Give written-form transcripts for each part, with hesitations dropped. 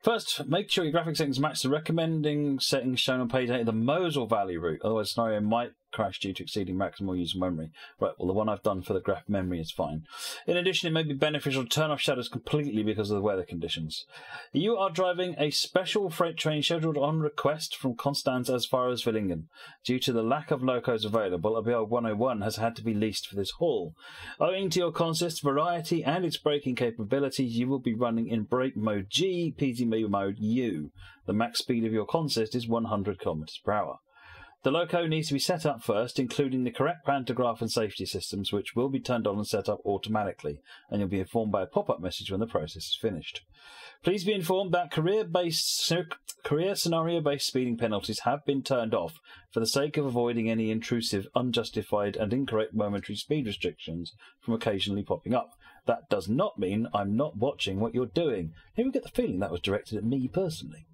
First, make sure your graphic settings match the recommending settings shown on page 8 of the Mosel Valley route. Otherwise, the scenario might crash due to exceeding maximal user memory. Right, well, the one I've done for the graph memory is fine. In addition, it may be beneficial to turn off shadows completely because of the weather conditions. You are driving a special freight train scheduled on request from Konstanz as far as Villingen. Due to the lack of locos available, a BL 101 has had to be leased for this haul. Owing to your consist's variety and its braking capabilities, you will be running in brake mode G, PT mode U. The max speed of your consist is 100 km/h. The loco needs to be set up first, including the correct pantograph and safety systems, which will be turned on and set up automatically, and you'll be informed by a pop-up message when the process is finished. Please be informed that career scenario-based speeding penalties have been turned off for the sake of avoiding any intrusive, unjustified and incorrect momentary speed restrictions from occasionally popping up. That does not mean I'm not watching what you're doing. Here we get the feeling that was directed at me personally.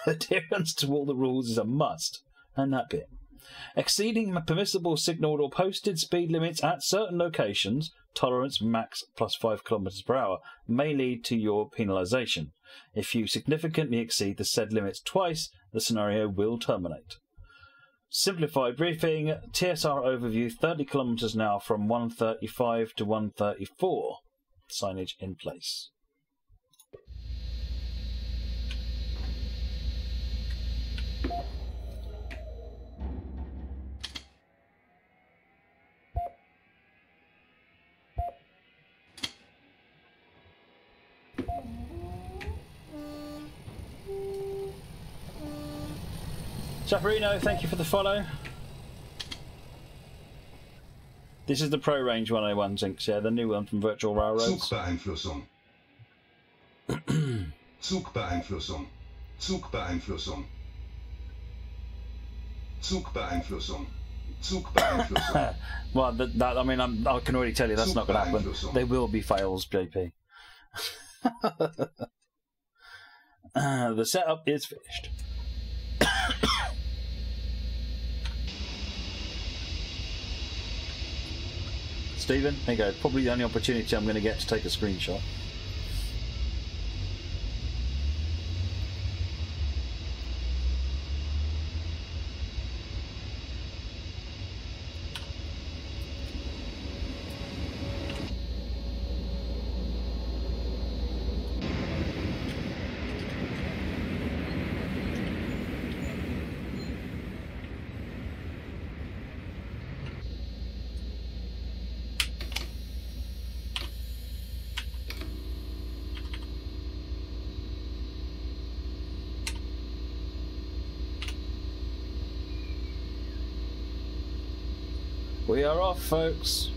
Adherence to all the rules is a must. And that bit. Exceeding permissible signalled or posted speed limits at certain locations, tolerance max plus 5 km/h, may lead to your penalisation. If you significantly exceed the said limits twice, the scenario will terminate. Simplified briefing, TSR overview, 30 km/h from 135 to 134. Signage in place. Chaperino, thank you for the follow. This is the Pro Range 101 Zincs, yeah, the new one from Virtual Railroads. Zugbeeinflussung. Zugbeeinflussung. Zugbeeinflussung. Zugbeeinflussung. Zugbeeinflussung. Well, that I mean, I can already tell you that's not going to happen. There will be fails, JP. The setup is finished. Stephen, there you go. Probably the only opportunity I'm going to get to take a screenshot. We are off, folks.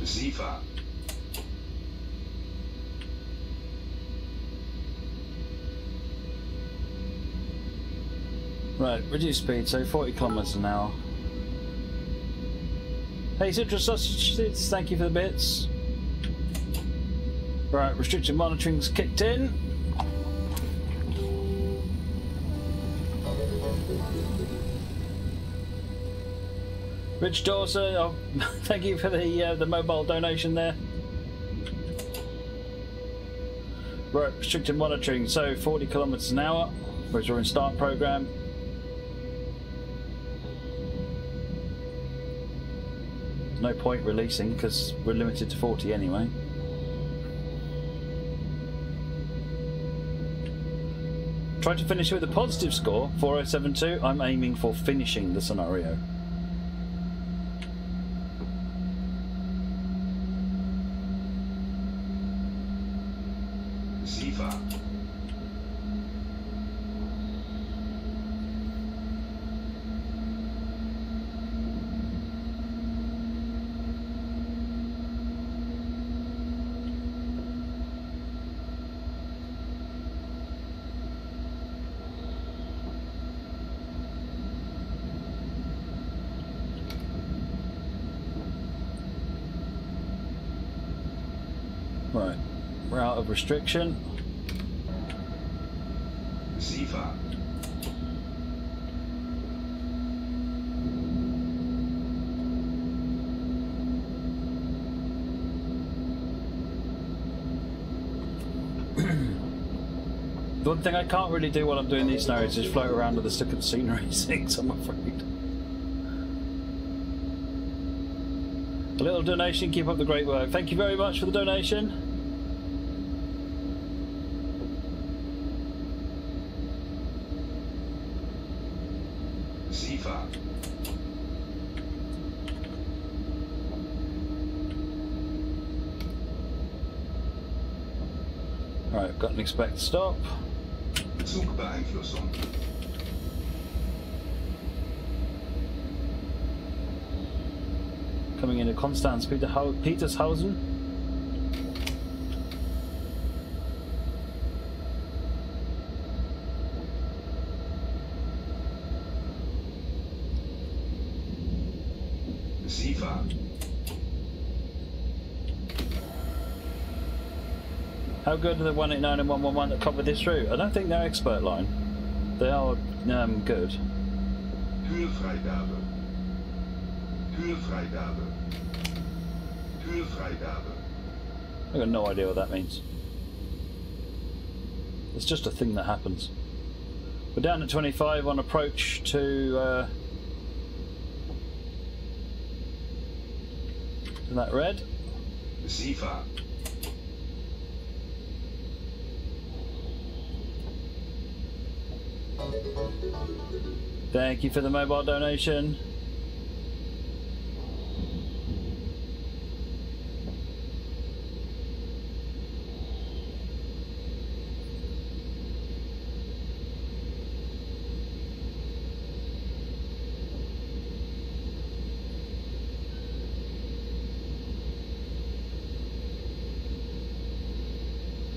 Zifa. Right, reduce speed, so 40 kilometers an hour. Hey, Citrus Sausages, thank you for the bits. Right, restricted monitoring's kicked in. Rich Dawson, oh, thank you for the mobile donation there. Right, restricted monitoring, so 40 kilometers an hour, whereas we're in start program. No point releasing because we're limited to 40 anyway. Try to finish with a positive score, 4072. I'm aiming for finishing the scenario. Zifa. Right, we're out of restriction. Receiver. The one thing I can't really do while I'm doing these scenarios is float around with the stick of scenery things, I'm afraid. A little donation, keep up the great work. Thank you very much for the donation. Receiver. Right, got an expect stop. Zugbeeinflussung. Coming into Konstanz, Petershausen. Receiver. How good are the 189 and 111 that cover this route? I don't think they're expert line. They are good. Huurvrijgabe. Huurvrijgabe. Huurvrijgabe. I've got no idea what that means. It's just a thing that happens. We're down at 25 on approach to that red. Receiver. Thank you for the mobile donation.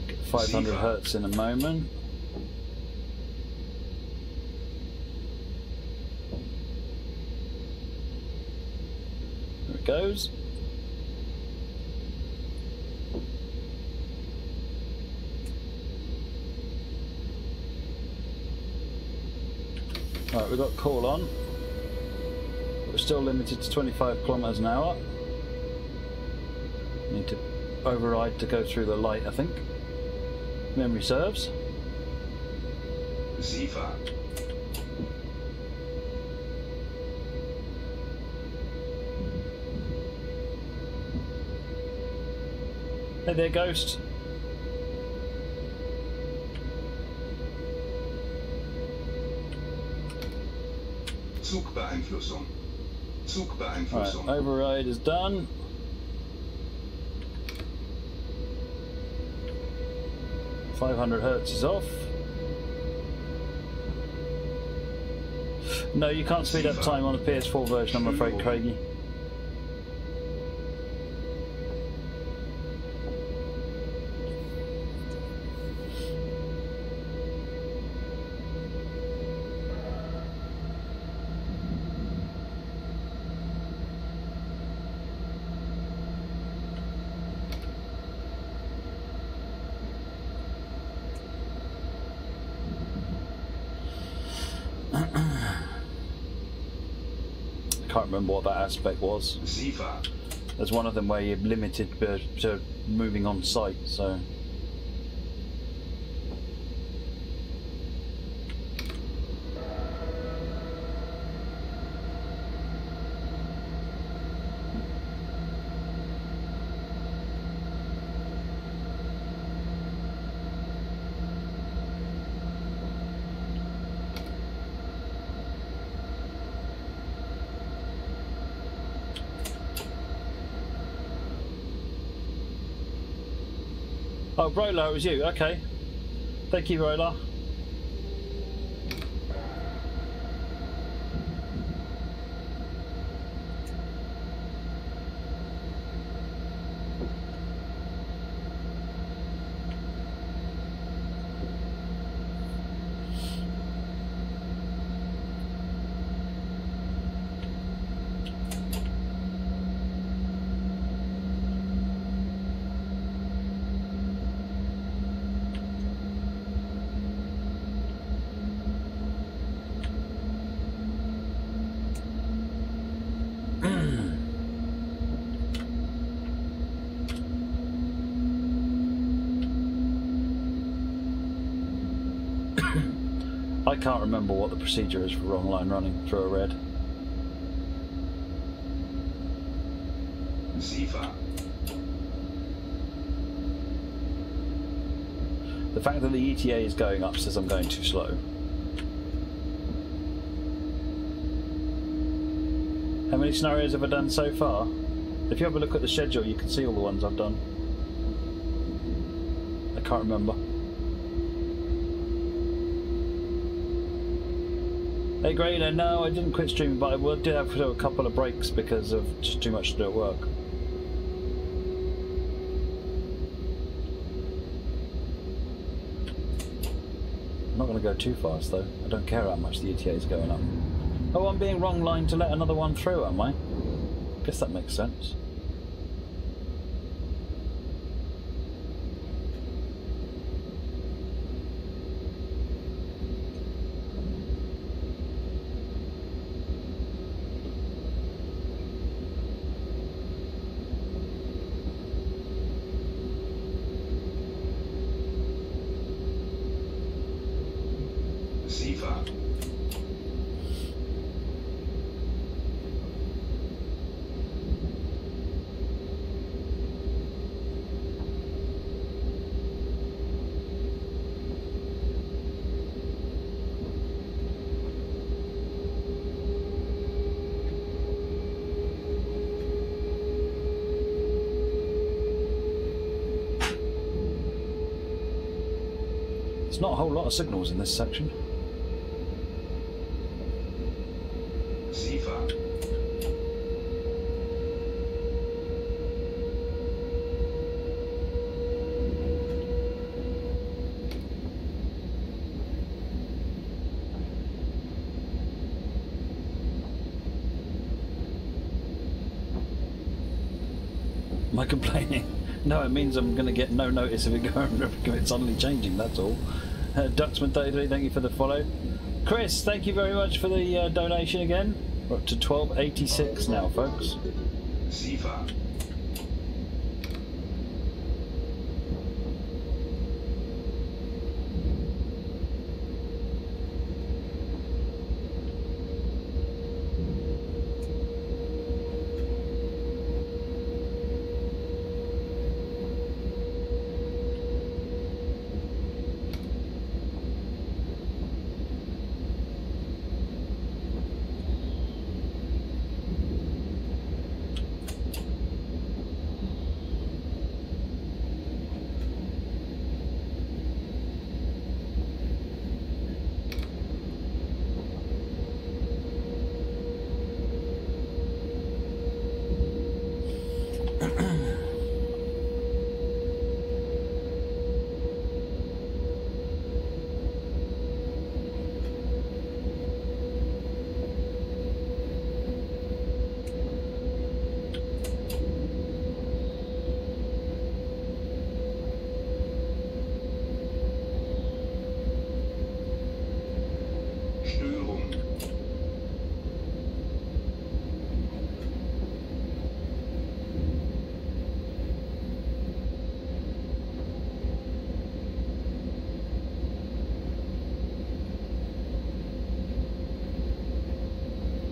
Get 500 hertz in a moment. Goes. Right, we've got call on. We're still limited to 25 kilometers an hour. Need to override to go through the light, I think. Memory serves. Receiver. Hey there, Ghost. Zugbeeinflussung. Zugbeeinflussung. Right, override is done. .500 hertz is off. No, you can't speed up time on the PS4 version, I'm afraid, Craigie. I can't remember what that aspect was. Receiver. There's one of them where you're limited to moving on site, so. Oh, Brola, it was you. Okay. Thank you, Brola. I can't remember what the procedure is for wrong line running through a red. SIFA. The fact that the ETA is going up says I'm going too slow. How many scenarios have I done so far? If you have a look at the schedule, you can see all the ones I've done. I can't remember. Hey Grader, no, I didn't quit streaming, but I did have a couple of breaks because of just too much to do at work. I'm not going to go too fast though. I don't care how much the ETA is going up. Oh, I'm being wrong line to let another one through, am I? Guess that makes sense. SIFA. There's not a whole lot of signals in this section. SIFA. Am I complaining? No, it means I'm going to get no notice of it going, if it's suddenly changing, that's all. Duxman33, thank you for the follow. Chris, thank you very much for the donation again. We're up to 1286 now, folks. SIFA.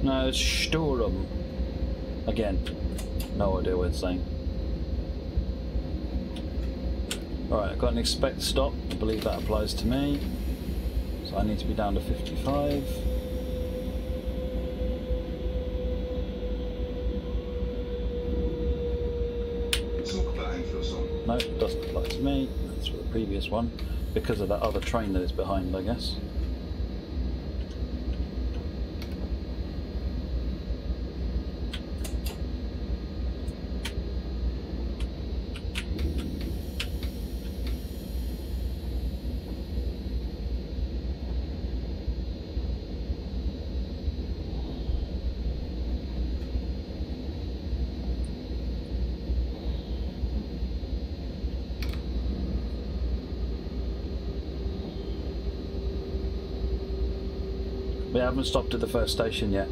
No, it's Sturm. Again, no idea what it's saying. Alright, I've got an expect stop. I believe that applies to me. So I need to be down to 55. No, it doesn't apply to me. That's for the previous one. Because of that other train that is behind, I guess. We haven't stopped at the first station yet.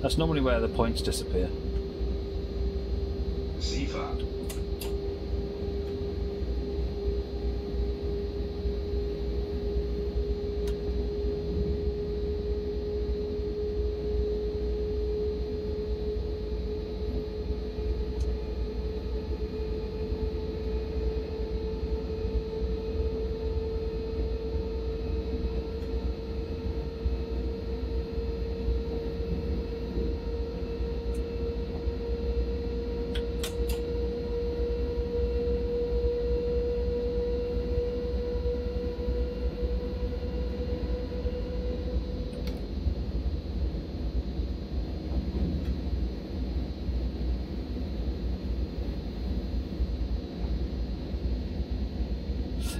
That's normally where the points disappear. SIFA.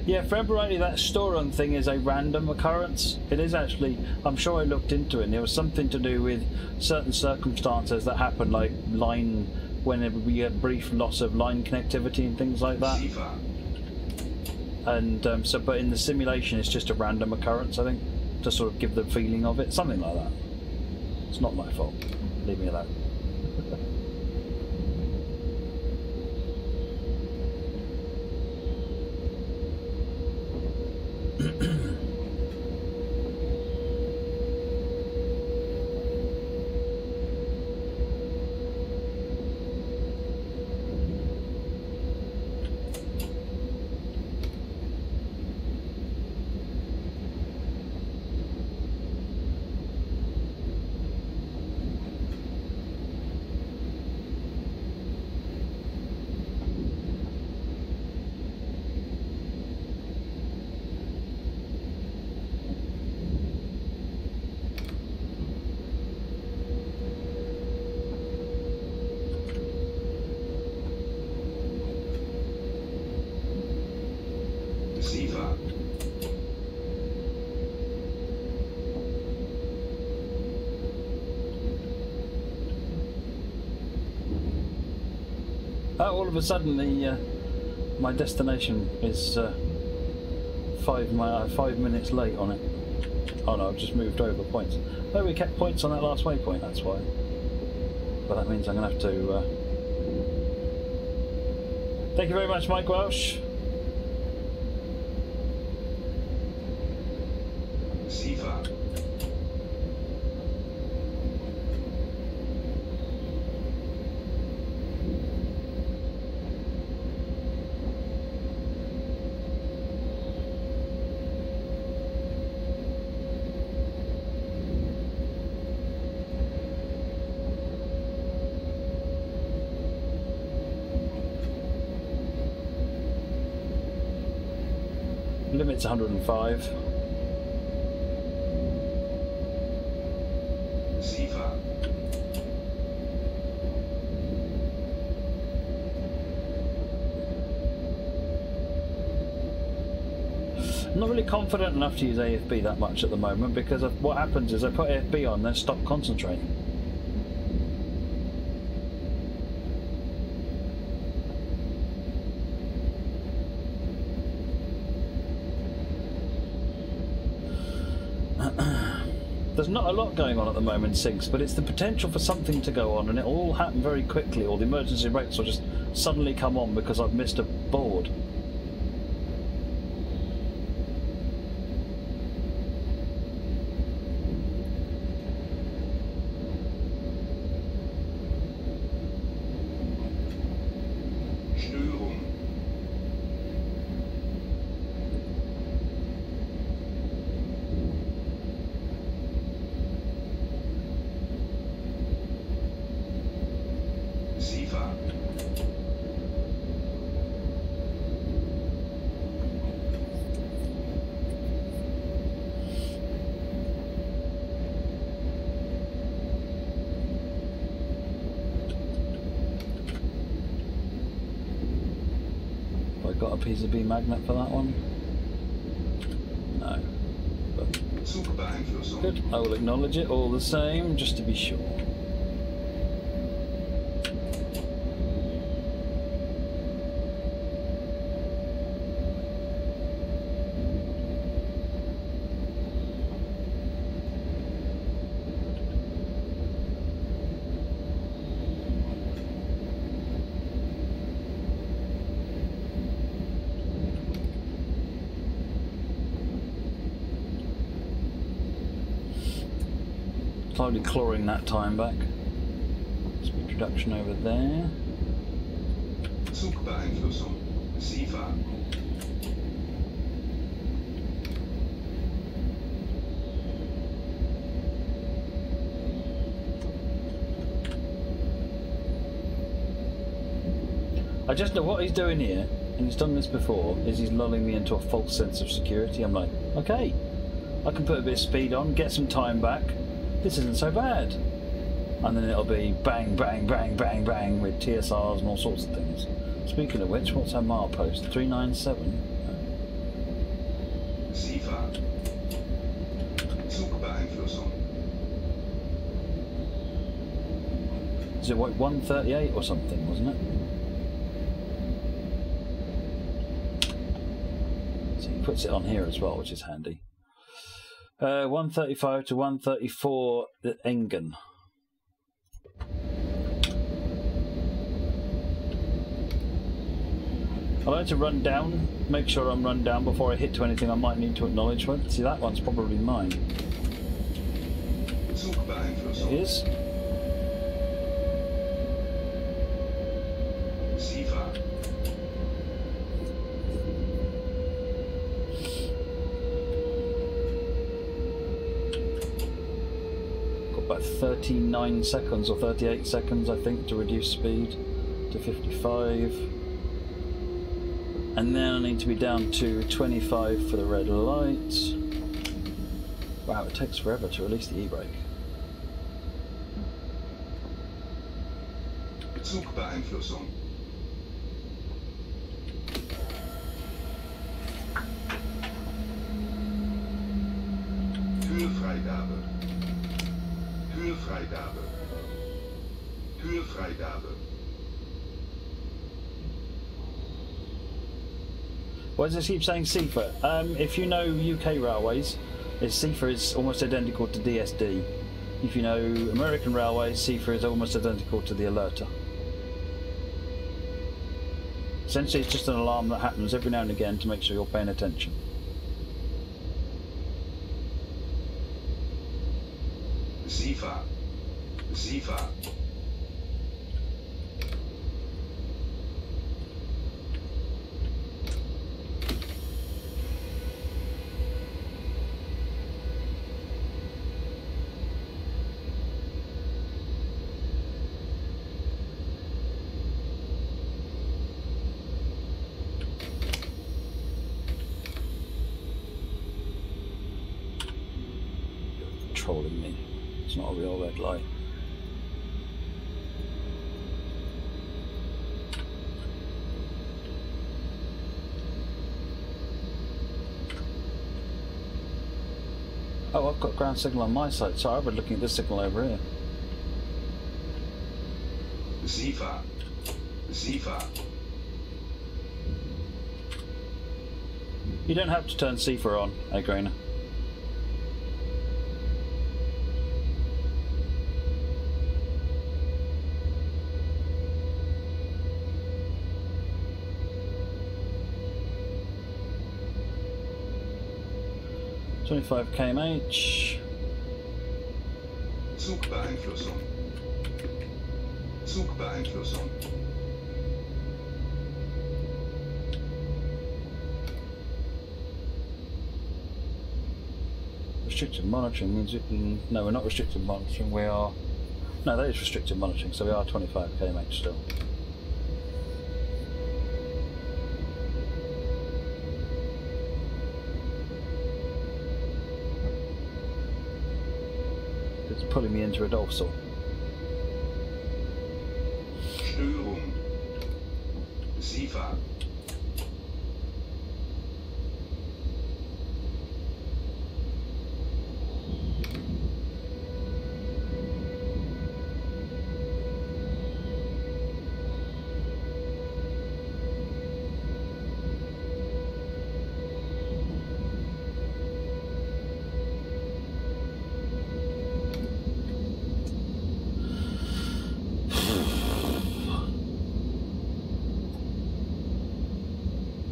Yeah, for everybody, that store-run thing is a random occurrence. It is actually, I'm sure I looked into it, and it was something to do with certain circumstances that happen, like line, whenever we get brief loss of line connectivity and things like that. And so, but in the simulation, it's just a random occurrence, I think, to sort of give the feeling of it, something like that. It's not my fault. Leave me alone. All of a sudden, my destination is 5 minutes late on it. Oh no, I've just moved over points. Oh, we kept points on that last waypoint, that's why. But that means I'm going to have to... Thank you very much, Mike Welsh. Limit's 105. I'm not really confident enough to use AFB that much at the moment because of what happens is I put AFB on, then stop concentrating. There's not a lot going on at the moment, Sinks, but it's the potential for something to go on, and it'll all happen very quickly, or the emergency brakes will just suddenly come on because I've missed a board. Got a PCB magnet for that one? No. But good. I will acknowledge it all the same, just to be sure. Slowly clawing that time back. Speed reduction over there. Zugbeeinflussung. SIFA. I just know what he's doing here, and he's done this before, is he's lulling me into a false sense of security. I'm like, okay, I can put a bit of speed on, get some time back. This isn't so bad. And then it'll be bang, bang, bang, bang, bang with TSRs and all sorts of things. Speaking of which, what's our milepost? 397? SIFA. Zugbeeinflussung. Is it what, 138 or something, wasn't it? So he puts it on here as well, which is handy. 135 to 134 at Engen. I like to run down, make sure I'm run down before I hit to anything I might need to acknowledge. Well, see, that one's probably mine. It is. SIFA. Got about 39 seconds or 38 seconds, I think, to reduce speed to 55. And then I need to be down to 25 for the red light. Wow, it takes forever to release the e-brake. Zugbeeinflussung. Kühlfreigabe. Kühlfreigabe. Kühlfreigabe. Why does it keep saying SIFA? If you know UK railways, SIFA is almost identical to DSD. If you know American railways, SIFA is almost identical to the alerter. Essentially, it's just an alarm that happens every now and again to make sure you're paying attention. SIFA. SIFA. Trolling me. It's not a real red light. Oh, I've got ground signal on my side. Sorry, I've been looking at this signal over here. SIFA. SIFA. You don't have to turn SIFA on, Agrena. .25 kmh. Zugbeeinflussung. Zugbeeinflussung. Restricted monitoring means it can... No, we're not restricted monitoring, we are... No, that is restricted monitoring, so we are 25 kmh still. It's pulling me into a dorsal. Störung. SIFA.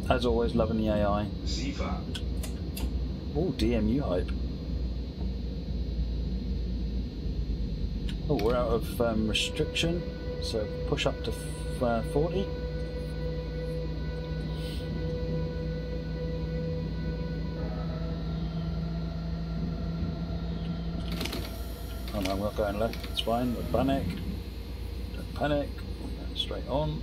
As always, loving the AI. SIFA. Oh, DMU hype. Oh, we're out of restriction, so push up to 40. Oh no, I'm not going left, it's fine, don't panic. Don't panic, we're going straight on.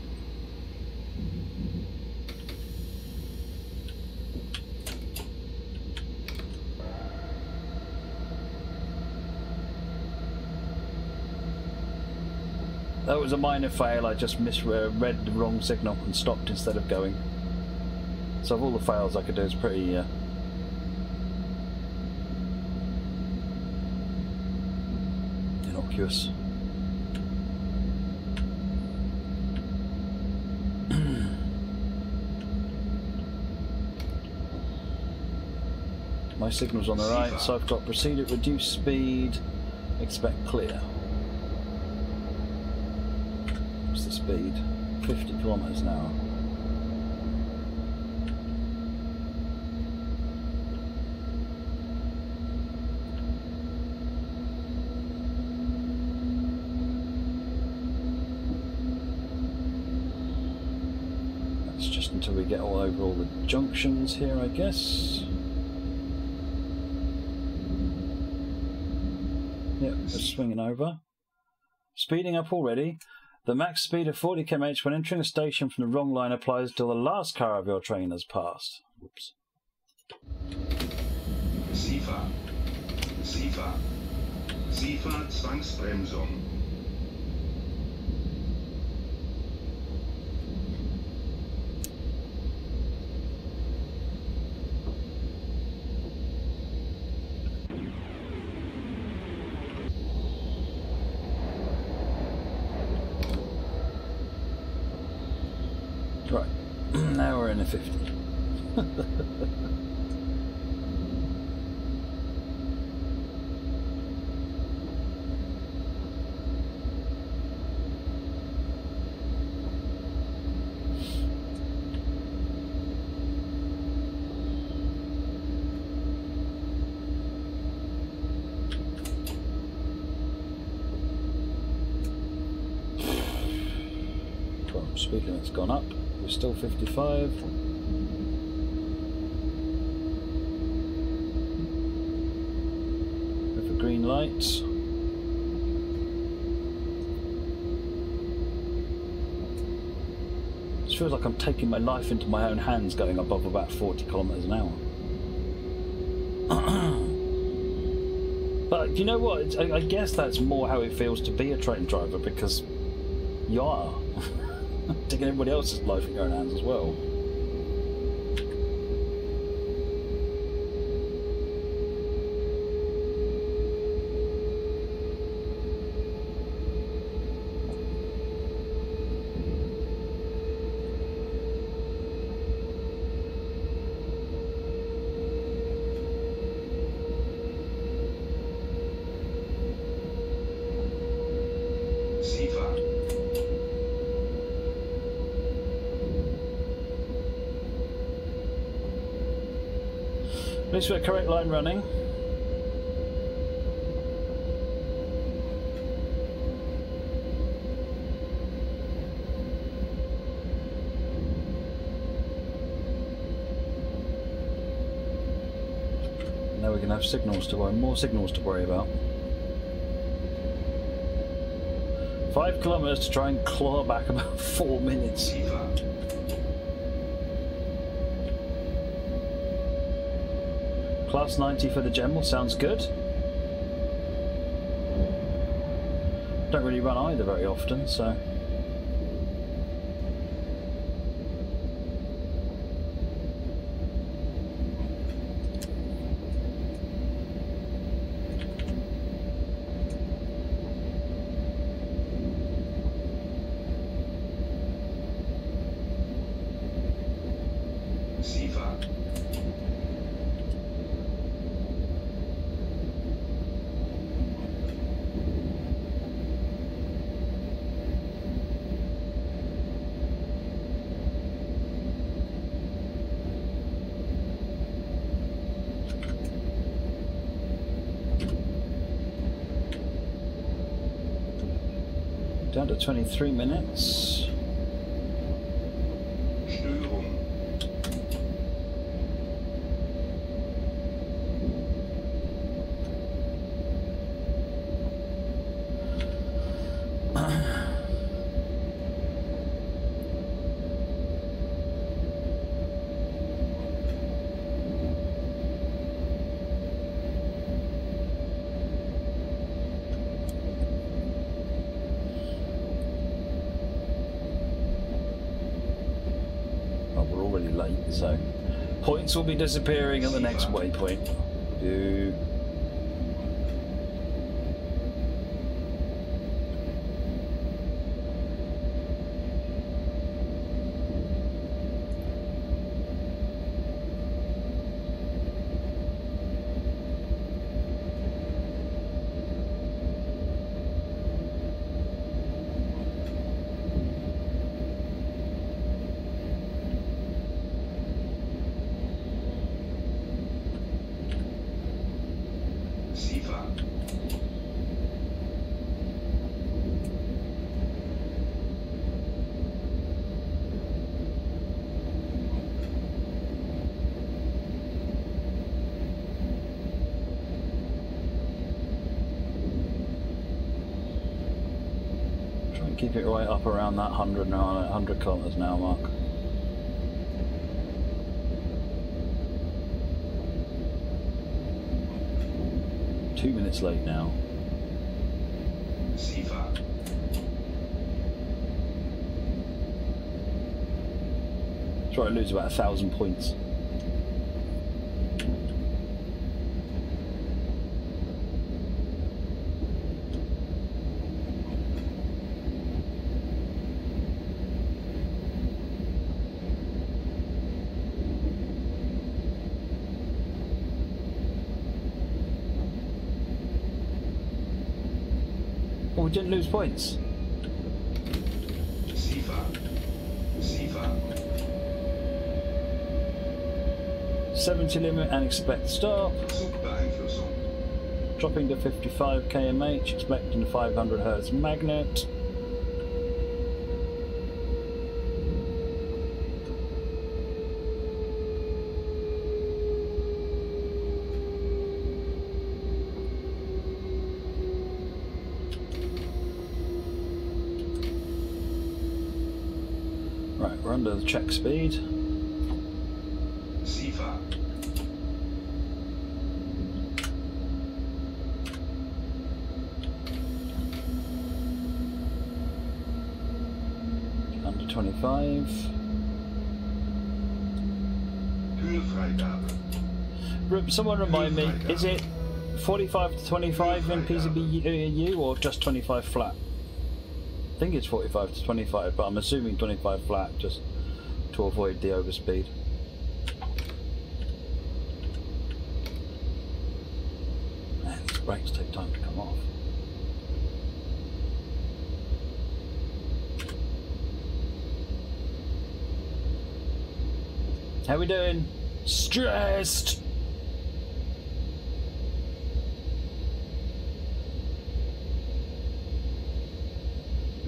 That was a minor fail, I just misread the wrong signal and stopped instead of going. So of all the fails I could do, it's pretty innocuous. My signal's on the right, so I've got proceed at reduced speed, expect clear. What's the speed? 50 kilometers an hour. That's just until we get all over all the junctions here, I guess. Yep, just swinging over. Speeding up already. The max speed of 40 km/h when entering a station from the wrong line applies till the last car of your train has passed. Whoops. SIFA. SIFA. SIFA Zwangsbremsung. Right, now we're in a 50. Well, speed limit's gone up. We're still 55. With a green light. It feels like I'm taking my life into my own hands going above about 40 kilometers an hour. But you know what? I guess that's more how it feels to be a train driver, because you are. Taking everybody else's life in your own hands as well. SIFA. At least we're correct line running. Now we can have signals to worry, more signals to worry about. 5 kilometers to try and claw back about 4 minutes. SIFA. Class 90 for the General sounds good. Don't really run either very often, so. SIFA. Down to 23 minutes. Störung. We're already late, so points will be disappearing at the next waypoint. Keep it right up around that 100 kilometers an hour mark. Two minutes late now. Seefahrt. Try to lose about 1,000 points. Oh, we didn't lose points. Seefahrt. Seefahrt. 70 limit and expect stop. Zugbeeinflussung. Dropping to 55 kmh, expecting 500 Hz magnet. Right, we're under the check speed. Seefahrt. Under 25. Kühlfreigabe. Someone remind me, is it 45 to 25 in PCBU or just 25 flat? I think it's 45 to 25, but I'm assuming 25 flat just to avoid the overspeed. Man, these brakes take time to come off. How we doing? Stressed!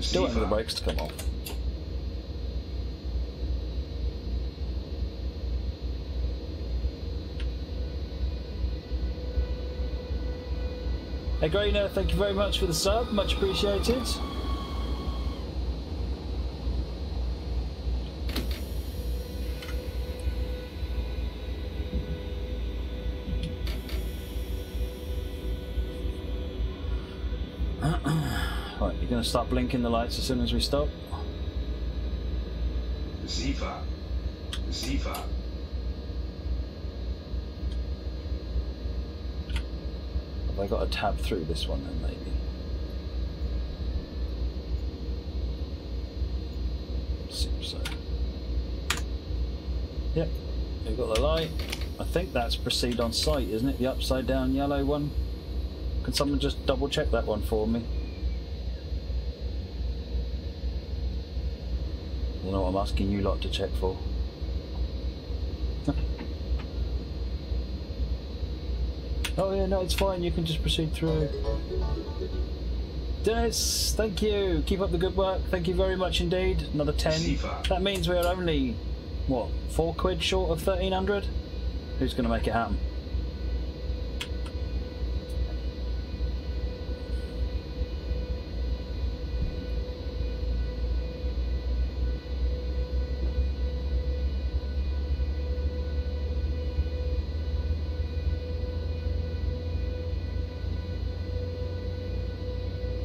Still waiting for the brakes to come off. Hey Grainer, thank you very much for the sub, much appreciated. Right, you're going to start blinking the lights as soon as we stop. Seefahrt. Seefahrt. Have I got to tab through this one then, maybe? Seems so. Yep, we've got the light. I think that's proceed on site, isn't it? The upside down yellow one. Can someone just double check that one for me? I don't know what I'm asking you lot to check for. Oh yeah, no, it's fine. You can just proceed through. Dennis, thank you. Keep up the good work. Thank you very much indeed. Another 10. That means we're only, what, 4 quid short of 1,300? Who's going to make it happen?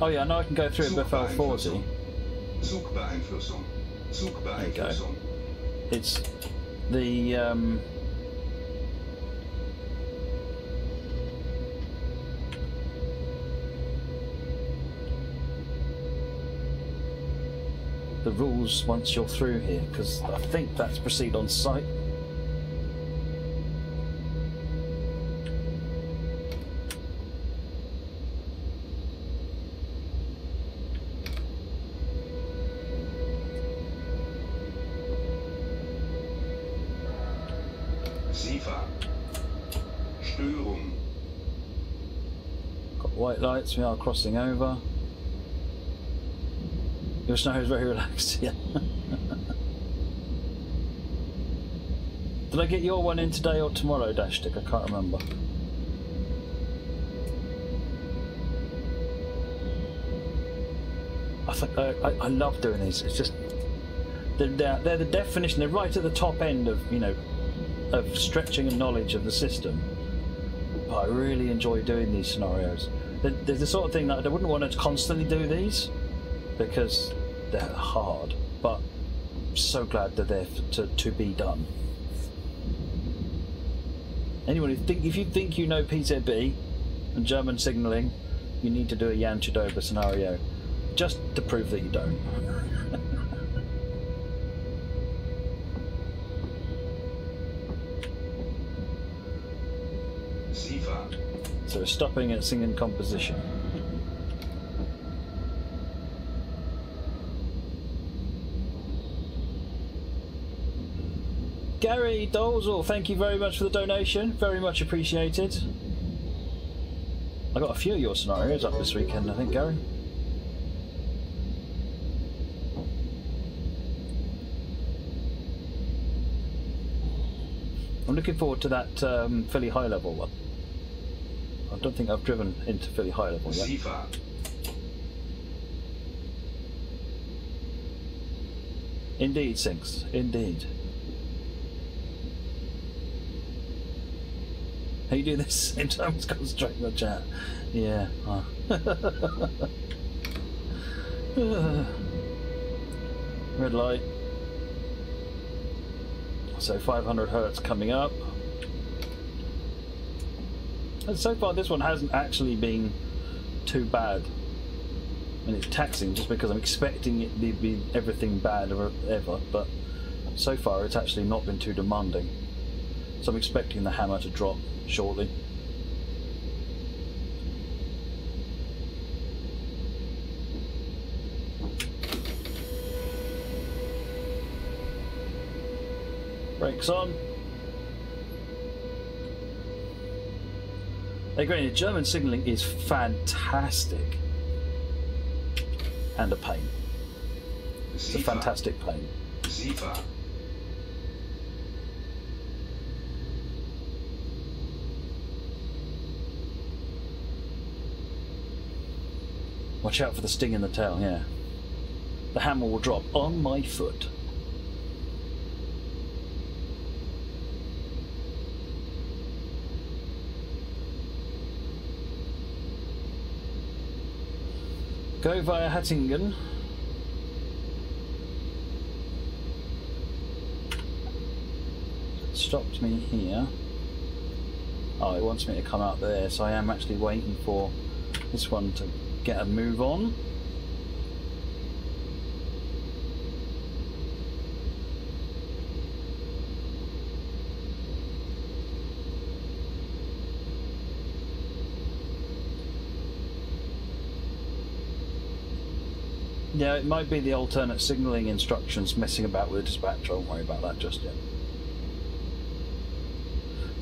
Oh yeah, I know I can go through a Buffalo 40. Zugbeeinflussung. Zugbeeinflussung. It's the rules once you're through here, because I think that's proceed on site. Störung. Got white lights, we are crossing over. Your snow is very relaxed, yeah. Did I get your one in today or tomorrow, Dashstick? I can't remember. I I love doing these. It's just they're the definition. They're right at the top end of of stretching a knowledge of the system. But I really enjoy doing these scenarios. They're the sort of thing that I wouldn't want to constantly do these because they're hard. But I'm so glad they're there to be done. Anyone if you think you know PZB and German signalling, you need to do a Jan Chidova scenario just to prove that you don't. So stopping at singing composition. Gary Dolzel, thank you very much for the donation. Very much appreciated. I got a few of your scenarios up this weekend, I think, Gary. I'm looking forward to that Philly high level one. I don't think I've driven into Philly high level yet. Indeed, Sinks. Indeed. How you do this same time as concentrating on chat? Yeah. Red light. So 500 hertz coming up. And so far this one hasn't actually been too bad. I mean, it's taxing just because I'm expecting it to be everything bad ever, but so far it's actually not been too demanding. So I'm expecting the hammer to drop shortly. Brakes on. Again, the German signalling is fantastic and a pain. It's a fantastic pain. Watch out for the sting in the tail, yeah. The hammer will drop on my foot. Go via Hattingen. It stopped me here. Oh, it wants me to come out there, so I am actually waiting for this one to get a move on. Yeah, it might be the alternate signalling instructions messing about with the dispatcher. I won't worry about that just yet.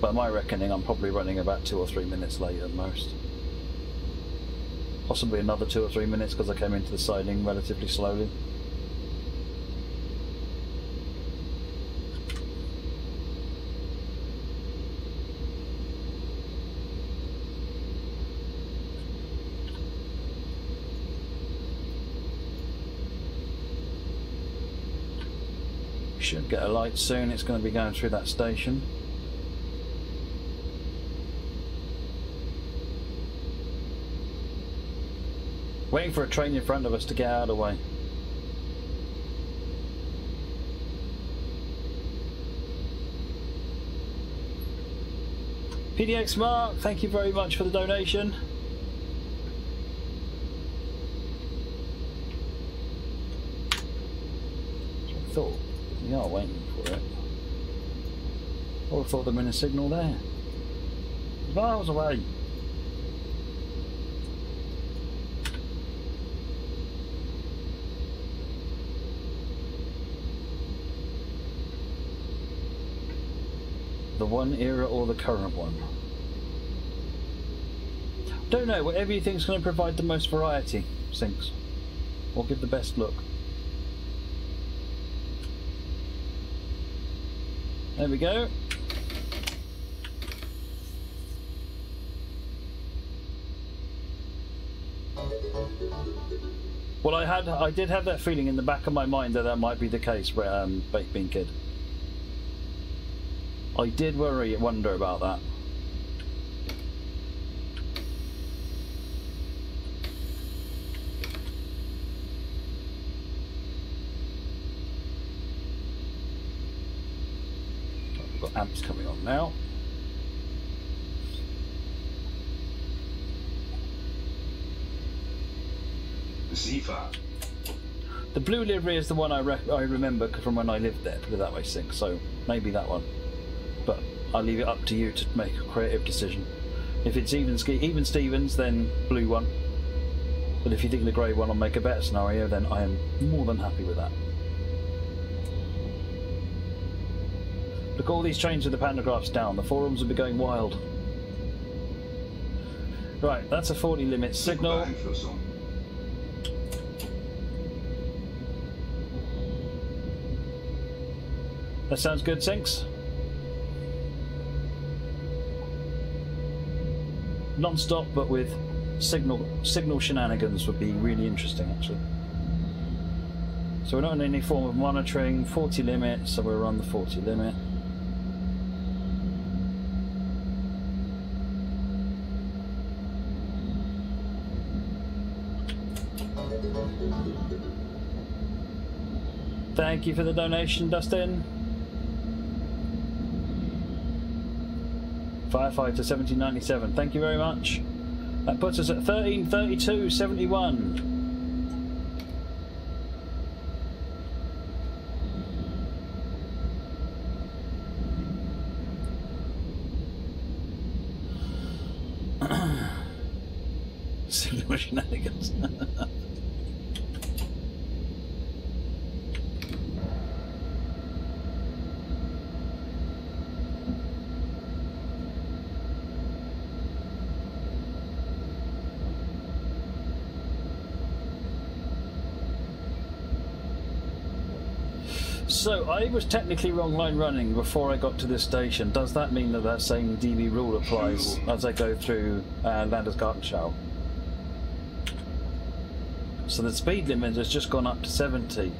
By my reckoning, I'm probably running about 2 or 3 minutes late at most. Possibly another 2 or 3 minutes because I came into the siding relatively slowly. Should get a light soon. It's going to be going through that station. Waiting for a train in front of us to get out of the way. PDX Mark, thank you very much for the donation. I thought we are waiting for it. I would have thought there'd been a signal there. Miles away. The one era or the current one? Don't know, whatever you think is going to provide the most variety, Sinks. Or give the best look. There we go. Well, I did have that feeling in the back of my mind that that might be the case, Baked Bean Kid. I did wonder about that. We've got amps coming on now. Sifa. The blue livery is the one I remember from when I lived there, put it that way, Sync, so maybe that one. But I'll leave it up to you to make a creative decision. If it's even Stevens, then blue one. But if you think the grey one will make a better scenario, then I am more than happy with that. Look, all these changes of the pantographs down. The forums will be going wild. Right, that's a 40 limit signal. That sounds good, Sinks. Non-stop, but with signal shenanigans would be really interesting, actually. So we're not in any form of monitoring. 40 limit, so we're on the 40 limit. Thank you for the donation, Dustin. Firefighter 1797, thank you very much. That puts us at 1332.71. Signal shenanigans. So I was technically wrong line running before I got to this station. Does that mean that that same DB rule applies as I go through Landesgartenschau? So the speed limit has just gone up to 70.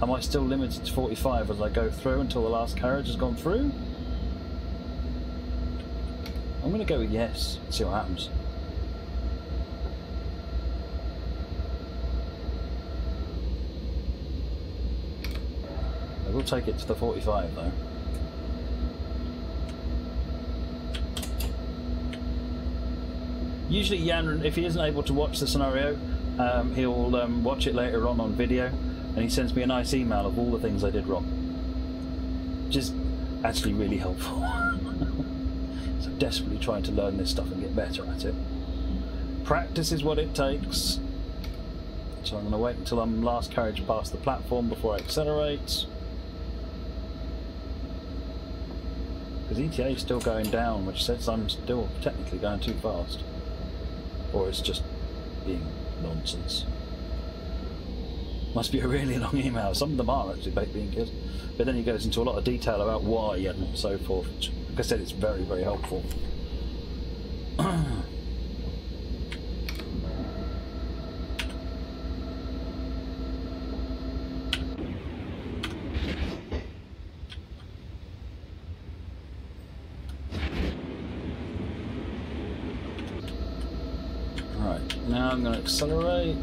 Am I still limited to 45 as I go through until the last carriage has gone through? I'm going to go with yes, see what happens. We'll take it to the 45 though. Usually Jan, if he isn't able to watch the scenario, he'll watch it later on video, and he sends me a nice email of all the things I did wrong, which is actually really helpful. So I'm desperately trying to learn this stuff and get better at it. Practice is what it takes. So I'm going to wait until I'm last carriage past the platform before I accelerate. Because ETA is still going down, which says I'm still technically going too fast. Or it's just being nonsense. Must be a really long email. Some of them are actually Baked Bean Kid. But then he goes into a lot of detail about why and so forth. Which, like I said, it's very, very helpful. Now I'm going to accelerate.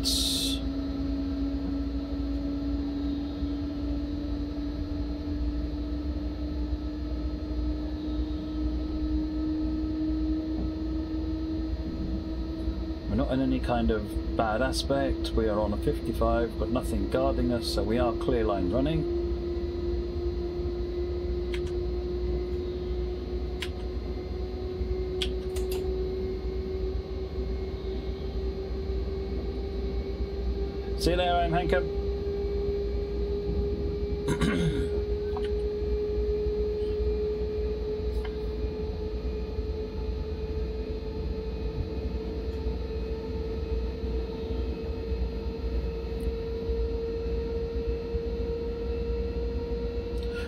We're not in any kind of bad aspect. We are on a 55, got nothing guarding us, so we are clear line running. See you later, I'm Hanker.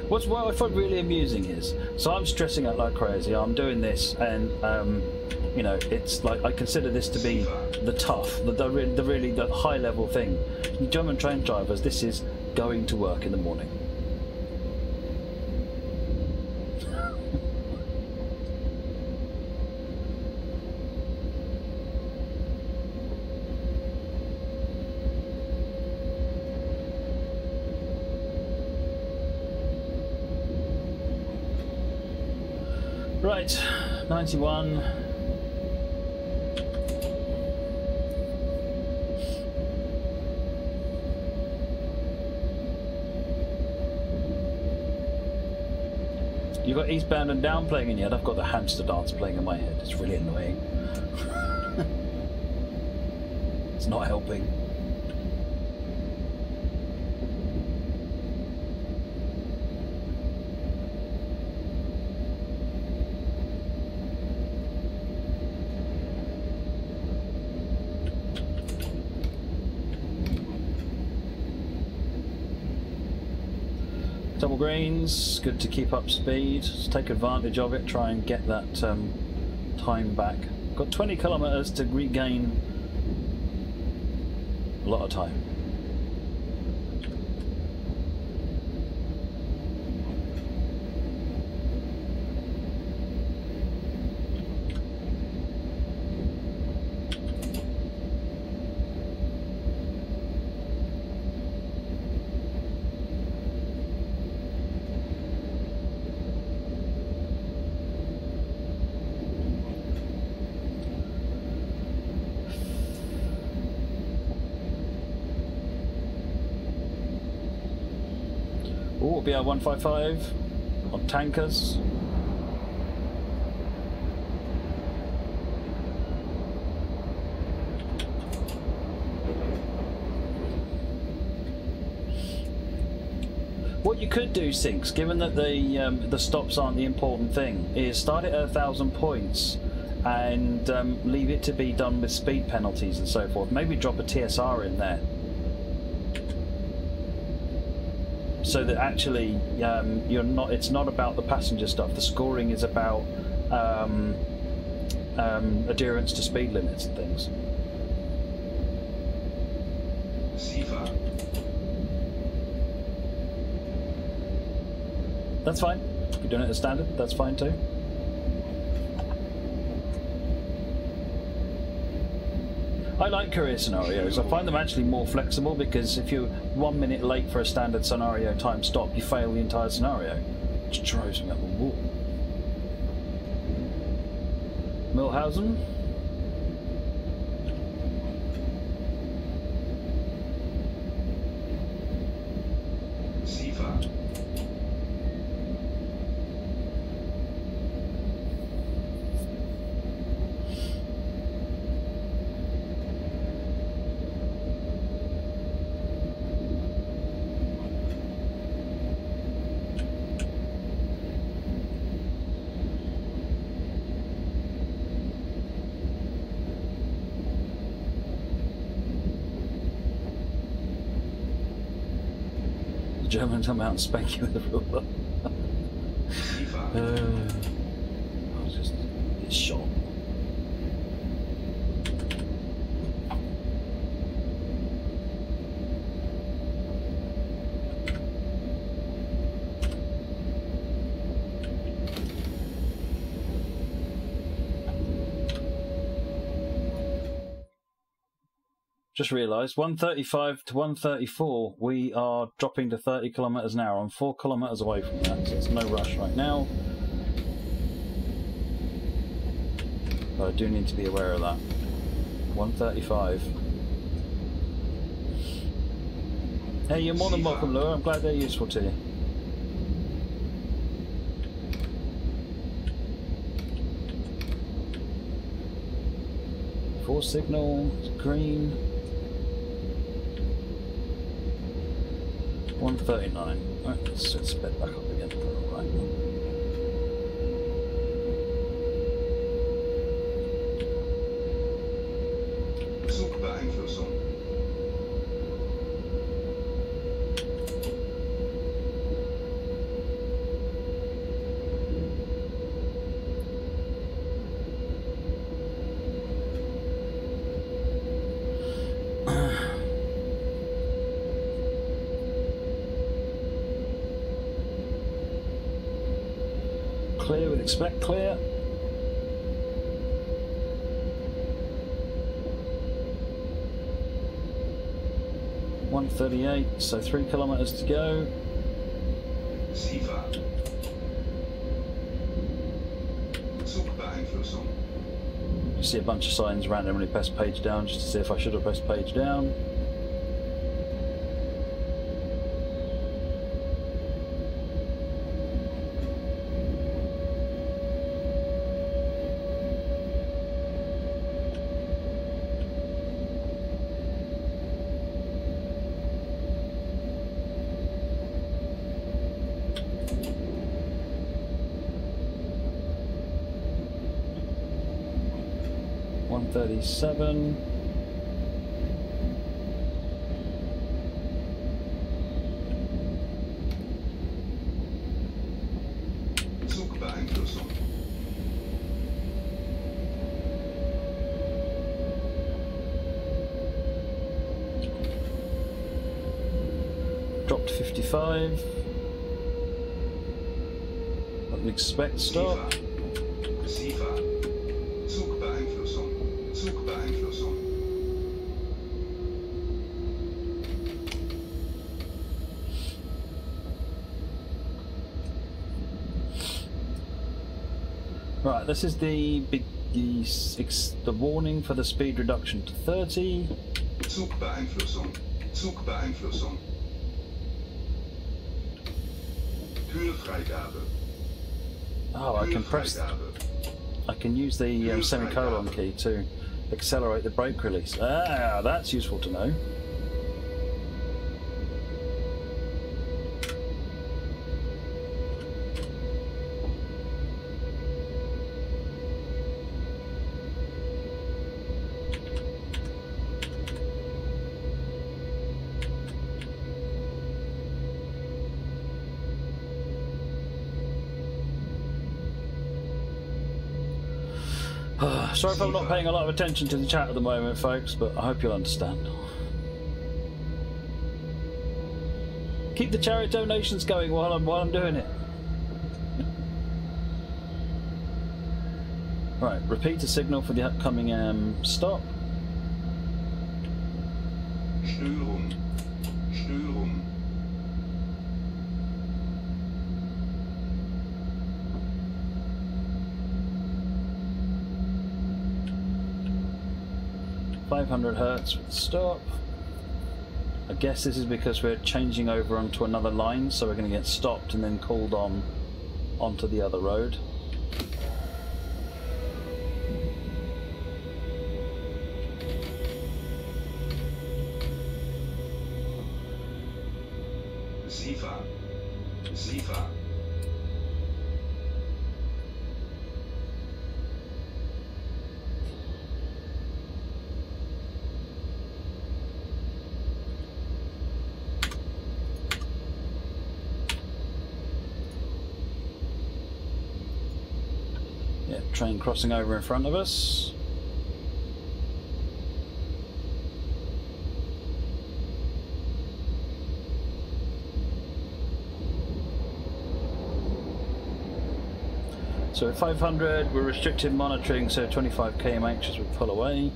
What I find really amusing is, so I'm stressing out like crazy. I'm doing this, and You know, it's like I consider this to be the tough, the really the high level thing. German train drivers, this is going to work in the morning. Right, 91. You've got Eastbound and Down playing in your head. I've got the hamster dance playing in my head. It's really annoying. It's not helping. Double greens, good to keep up speed. Just take advantage of it, try and get that time back. Got 20 kilometers to regain a lot of time. Oh, BR 155 on tankers. What you could do, Sinks, given that the stops aren't the important thing, is start it at 1,000 points and leave it to be done with speed penalties and so forth. Maybe drop a TSR in there, so that actually you're not. It's not about the passenger stuff. The scoring is about adherence to speed limits and things. That's fine. If you're doing it as standard, that's fine too. I like career scenarios. I find them actually more flexible, because if you're 1 minute late for a standard scenario time stop, you fail the entire scenario. Which drives me up the wall. Milhausen. Germans come out and spank you with a ruler. I was just shot. Just realised 135 to 134, we are dropping to 30 kilometres an hour. I'm 4 kilometres away from that, so it's no rush right now. But I do need to be aware of that. 135. Hey, you're more than welcome, Lua. I'm glad they're useful to you. Force signal, green. 139. Right, let's sped back up again. Right. Zugbeeinflussung. clear with expect clear. .138, so 3 kilometers to go. Siefahrt. Zugbeeinflussung. You see a bunch of signs randomly press page down just to see if I should have pressed page down. .137. Zugbeeinflussung. Dropped to 55. What we expect stop. Siefahrt. Zugbeeinflussung. Zugbeeinflussung. Right, this is the warning for the speed reduction to 30. Zugbeeinflussung. Zugbeeinflussung. Kühlfreigabe. Oh, I can press. I can use the semicolon key to accelerate the brake release. Ah, that's useful to know. Sorry if I'm not paying a lot of attention to the chat at the moment, folks, but I hope you'll understand. Keep the chariot donations going while I'm doing it. Right, repeat the signal for the upcoming stop. Störung. Störung. Hertz with stop. I guess this is because we're changing over onto another line, so we're going to get stopped and then called on onto the other road. Siefahrt. Siefahrt. Train crossing over in front of us. So at 500 we're restricted monitoring, so 25 km/h as we pull away.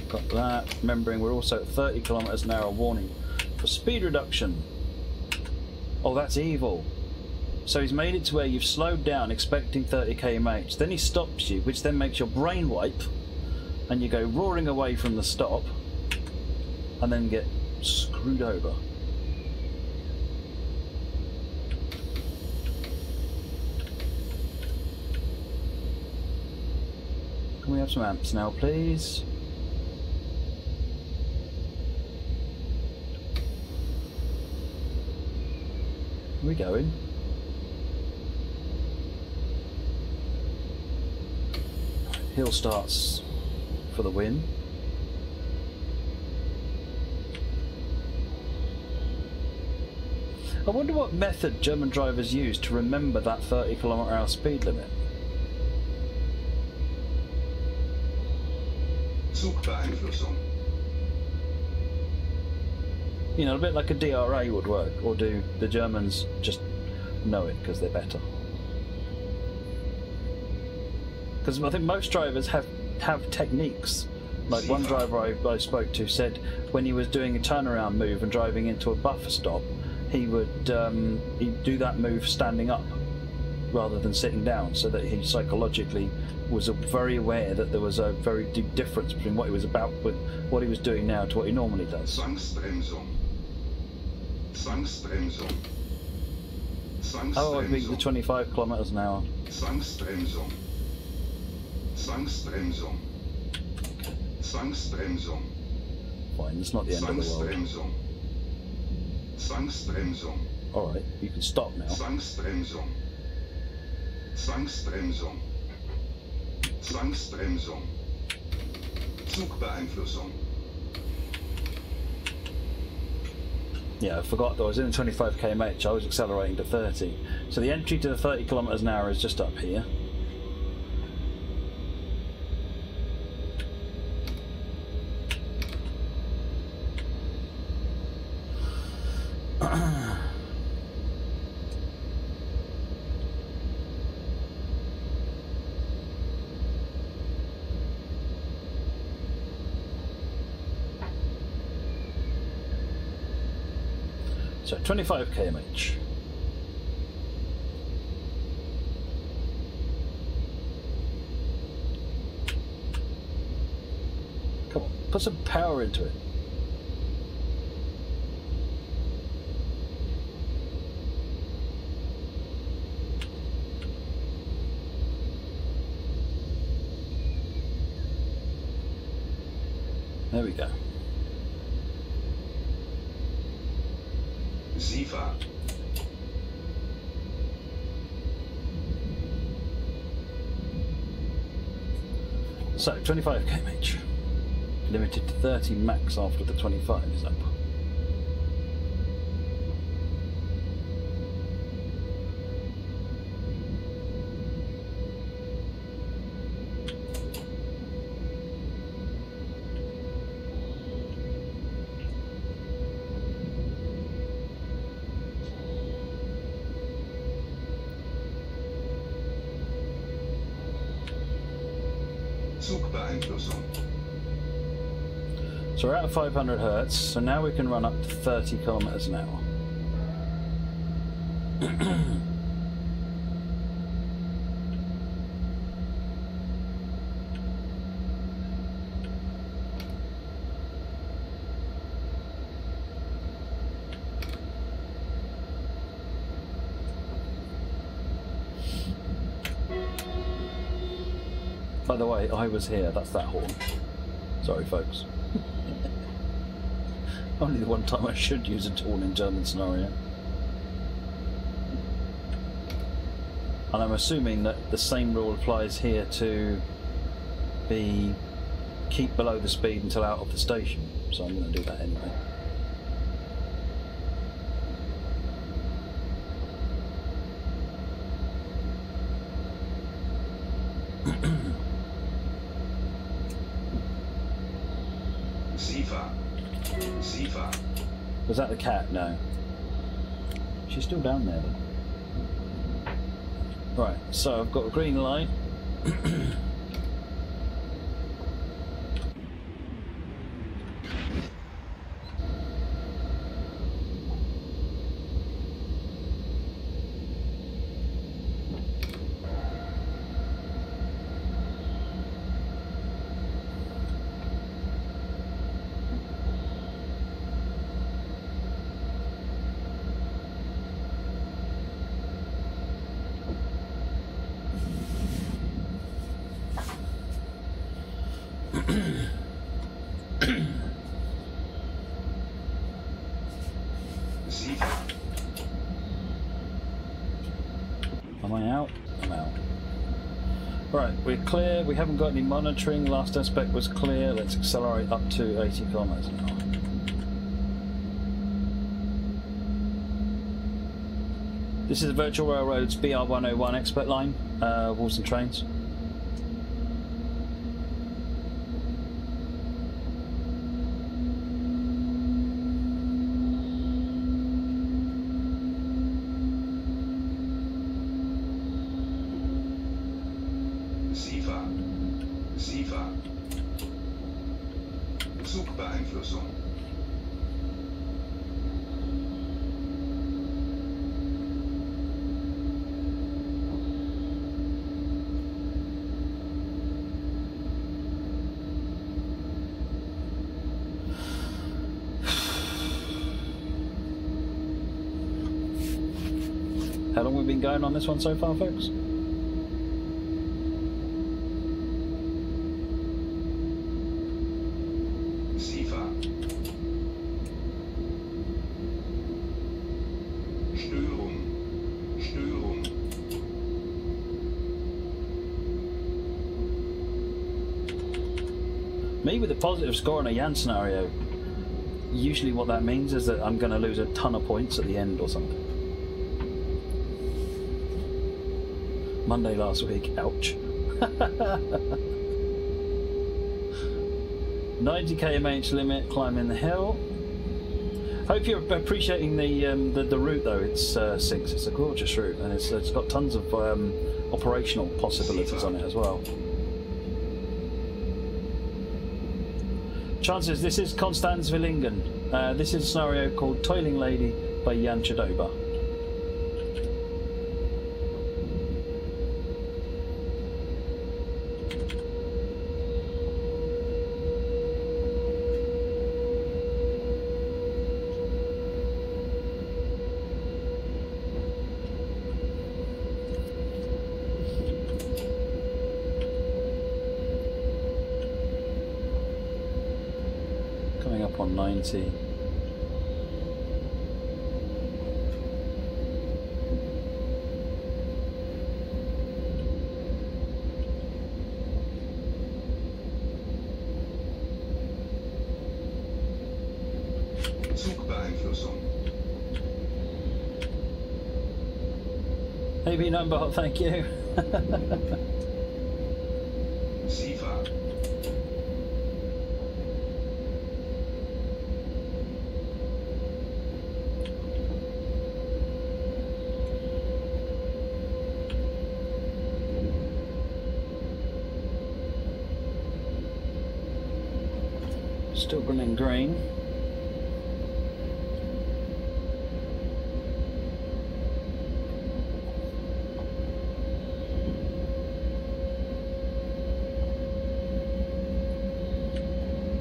Got that. Remembering we're also at 30 km an hour warning for speed reduction. Oh, that's evil. So he's made it to where you've slowed down expecting 30 km/h, then he stops you, which then makes your brain wipe, and you go roaring away from the stop, and then get screwed over. Can we have some amps now, please? Where are we going? Hill starts for the win. I wonder what method German drivers use to remember that 30 km/h speed limit. Zugbeeinflussung. You know, a bit like a DRA would work, or do the Germans just know it because they're better? Because I think most drivers have techniques. Like one driver I spoke to said when he was doing a turnaround move and driving into a buffer stop, he would he'd do that move standing up rather than sitting down, so that he psychologically was very aware that there was a very deep difference between what he was about with what he was doing now to what he normally does. Zwangsbremsung. Zwangsbremsung. Oh, I've beat the 25 kilometers an hour. Zwangsbremsung. Zwangsbremsung. Zwangsbremsung. Fine, it's not the end of the world. Zwangsbremsung. Zwangsbremsung. Alright, you can stop now. Zwangsbremsung. Zwangsbremsung. Zwangsbremsung. Zugbeeinflussung. Yeah, I forgot that I was in 25 km/h, I was accelerating to 30. So the entry to the 30 kilometers an hour is just up here. So 25 km/h. Come on, put some power into it. There we go. Sifa. So 25 km/h. Limited to 30 max after the 25 is up. Zugbeeinflussung. So we're at 500 hertz, so now we can run up to 30 kilometers an hour. By the way, I was here, that's that horn. Sorry folks. Only the one time I should use a horn in German scenario. And I'm assuming that the same rule applies here to be keep below the speed until out of the station. So I'm going to do that anyway. Sifa. Was that the cat? No. She's still down there though. Right, so I've got a green light. Am I out? I'm out. Right, we're clear. We haven't got any monitoring. Last aspect was clear. Let's accelerate up to 80 kilometers an hour. This is the Virtual Railroad's BR101 expert line, Walls and Trains. SIFA. SIFA. Zugbeeinflussung. How long have we been going on this one so far, folks? SIFA. Störung. Störung. Me with a positive score on a Jan scenario, usually what that means is that I'm going to lose a ton of points at the end or something. Monday last week, ouch. 90 km/h limit, climbing the hill. Hope you're appreciating the route though. It's 6. It's a gorgeous route, and it's got tons of operational possibilities on it as well. Chances. This is Konstanz, Villingen. This is a scenario called Toiling Lady by Jan Chadoba. Up on 90. Zugbeeinflussung. Maybe number, thank you. SIFA. Still running green.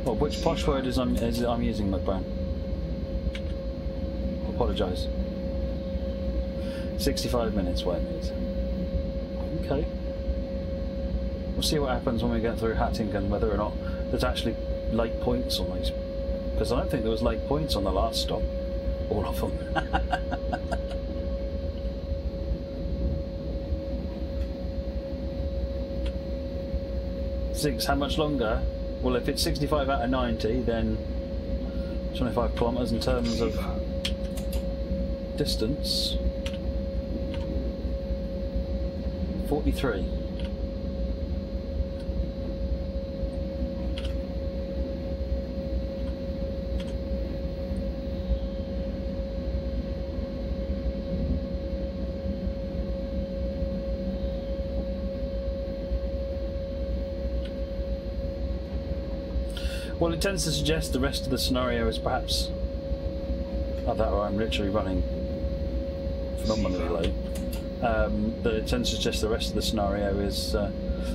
Well, which posh word is I'm using, McBrown? Apologise. 65 minutes, wait a minute. Okay. We'll see what happens when we get through Hattingen, whether or not there's actually late points on these, because I don't think there was late points on the last stop, all of them. Six, how much longer? Well, if it's 65 out of 90, then 25 kilometres in terms of distance. 43. Well, it tends to suggest the rest of the scenario is perhaps that, or I'm literally running phenomenally late. That it tends to suggest the rest of the scenario is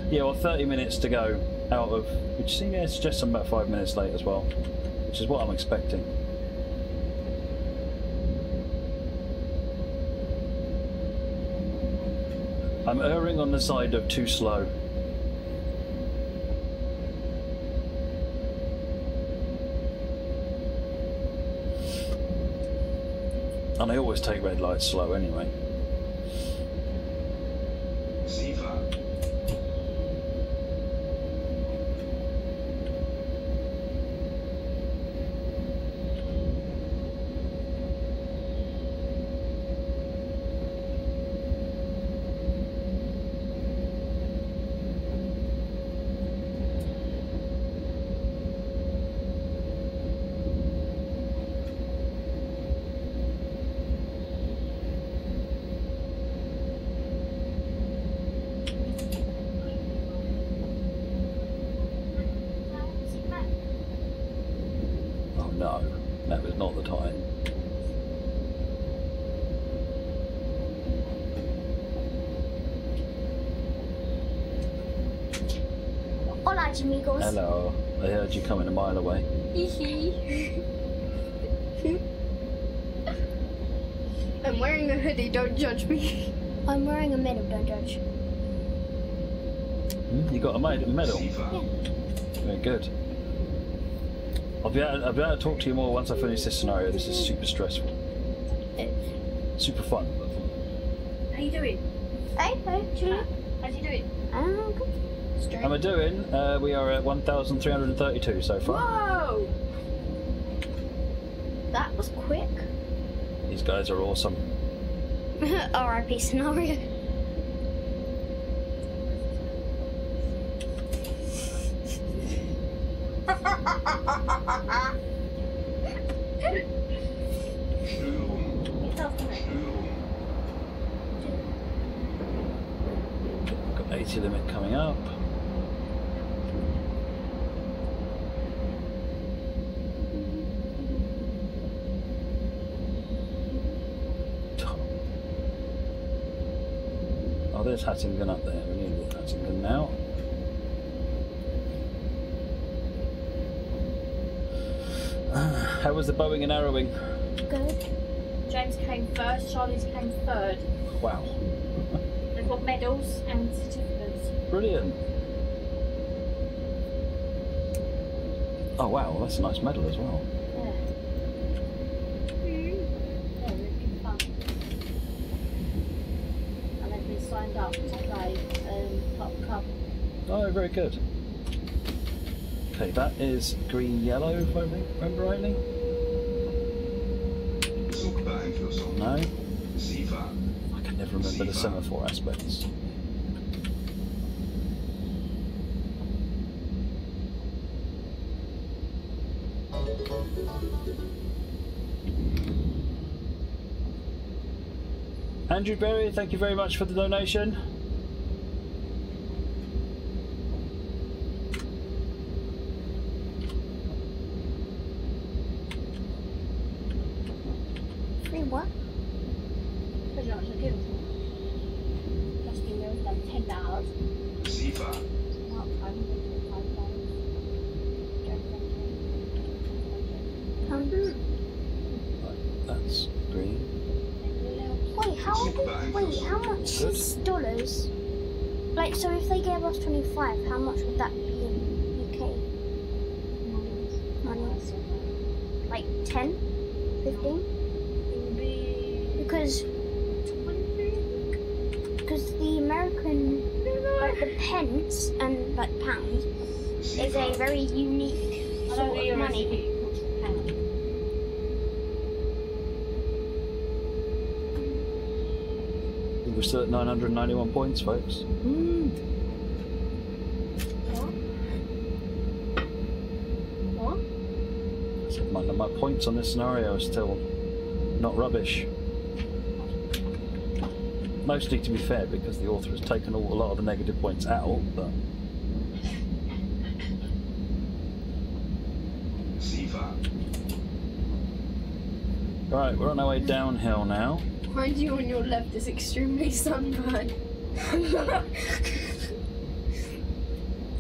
yeah, well, 30 minutes to go out of, which suggests I'm about 5 minutes late as well, which is what I'm expecting. I'm erring on the side of too slow. And I always take red lights slow anyway. SIFA. but not the time. Hola, amigos. Hello. I heard you coming a mile away. I'm wearing a hoodie, don't judge me. I'm wearing a medal, don't judge. You got a medal? Yeah. Very good. I'll be able to talk to you more once I finish this scenario. This is super stressful. Super fun. How you doing? Hey, Julie. How you doing? Good. Straight. How am I doing? We are at 1,332 so far. Whoa! That was quick. These guys are awesome. R.I.P. scenario. Störung. Störung. Got 80 limit coming up. Oh, there's Hattingen up there. We need the Hattingen now. How was the bowing and arrowing? Good. James came first, Charlie's came third. Wow. They've got medals and certificates. Brilliant. Oh wow, that's a nice medal as well. Yeah. Yeah, they've been fun. And they've been signed up to play Top Cup. Oh, very good. Okay, that is green-yellow, if I remember rightly. Zugbeeinflussung. No? SIFA. I can never remember the semaphore aspects. Andrew Berry, thank you very much for the donation. Free what? Pretty much a gift. Just been there like $10. SIFA. Not Right, that's green. Wait, how much is dollars? Like, so if they gave us 25, how much would that be in UK money? Like 10? 15? Because the American, like the pence and like pounds, is a very unique sort of money. We're still at 991 points, folks. What? So my points on this scenario are still not rubbish. Mostly, to be fair, because the author has taken a lot of the negative points out, but... SIFA. Right, we're on our way downhill now. Behind you on your left is extremely sunburned.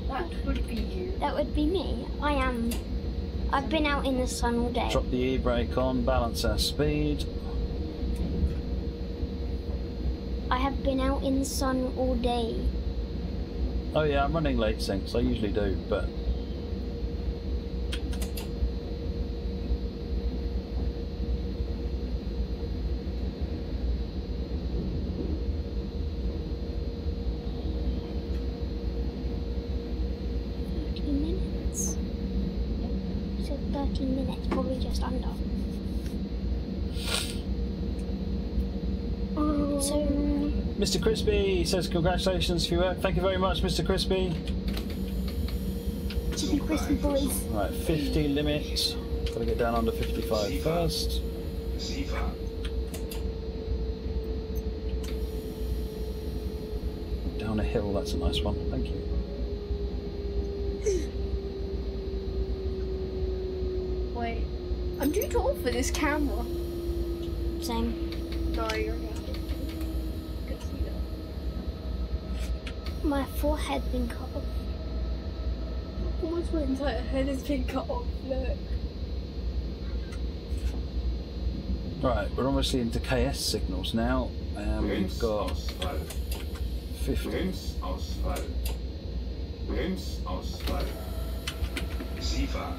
That would be you. That would be me. I've been out in the sun all day. Drop the e-brake on, balance our speed. I have been out in the sun all day. Oh yeah, I'm running late syncs, I usually do, but... Minutes. So 13 minutes, probably just under. So Mr. Crispy says congratulations for your work. Thank you very much, Mr. Crispy. chicken crispy boys. Right, 50 limit. Gotta get down under 55 first. SIFA. Down a hill, that's a nice one. Thank you. Wait, I'm due to tall for this camera. Same. No, you're not. Good to see that. My forehead been cut off. Almost my entire head has been cut off. Look. Right, we're obviously into KS signals now, and we've got 50. Bremsausfall. Bremsausfall. SIFA.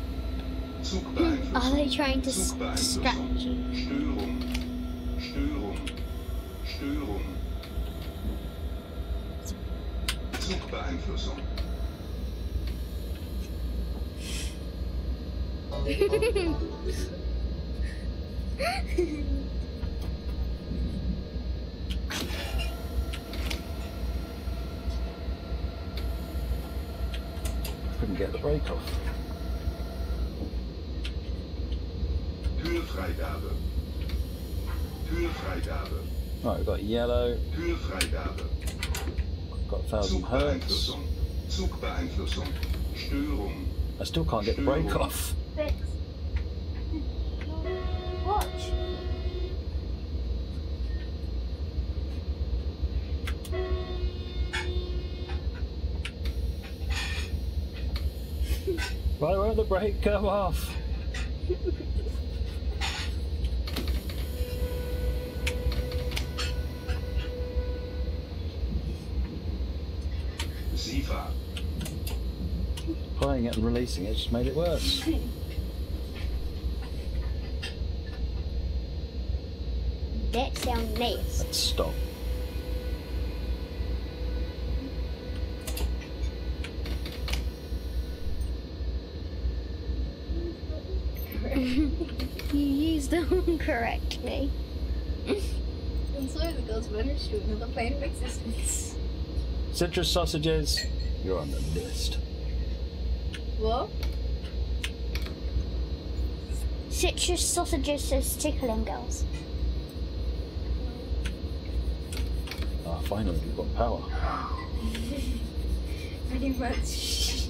Zugbeeinflussung. Are they trying to Zugbeeinflussung. scratch you? Störung. Störung. Störung. Zugbeeinflussung. Couldn't get the brake off. Türfreigabe. Türfreigabe. Right, we've got yellow, Türfreigabe. got 1000 hertz. Zugbeeinflussung. Zugbeeinflussung. Störung. I still can't get the brake off. Fix. Watch. Why won't the brake go off? SIFA. Playing it and releasing it just made it worse. That sounds nice. Let's stop. You used them correctly. And so the girls vanished to another plane of existence. Citrus sausages, you're on the list. What? Citrus sausages says tickling girls. Ah, finally we've got power. Pretty much.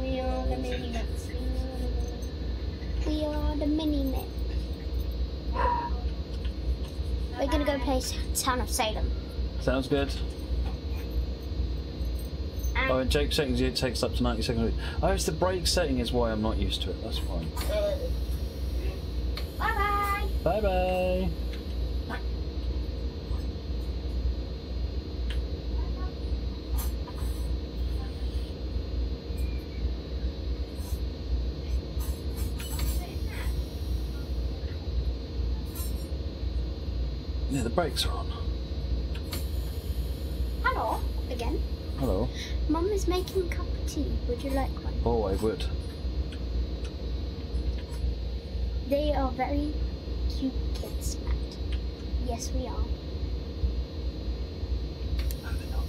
We are the mini mix. We are the mini mix. We're gonna go play Town of Salem. Sounds good. Oh, in Jake settings it takes up to 90 seconds. Oh, it's the brake setting is why I'm not used to it. That's fine. Bye bye. Bye bye. Yeah, the brakes are on. Hello again. Hello. Mum is making a cup of tea. Would you like one? Oh, I would. They are very cute kids, Matt. Yes, we are. No, they're not.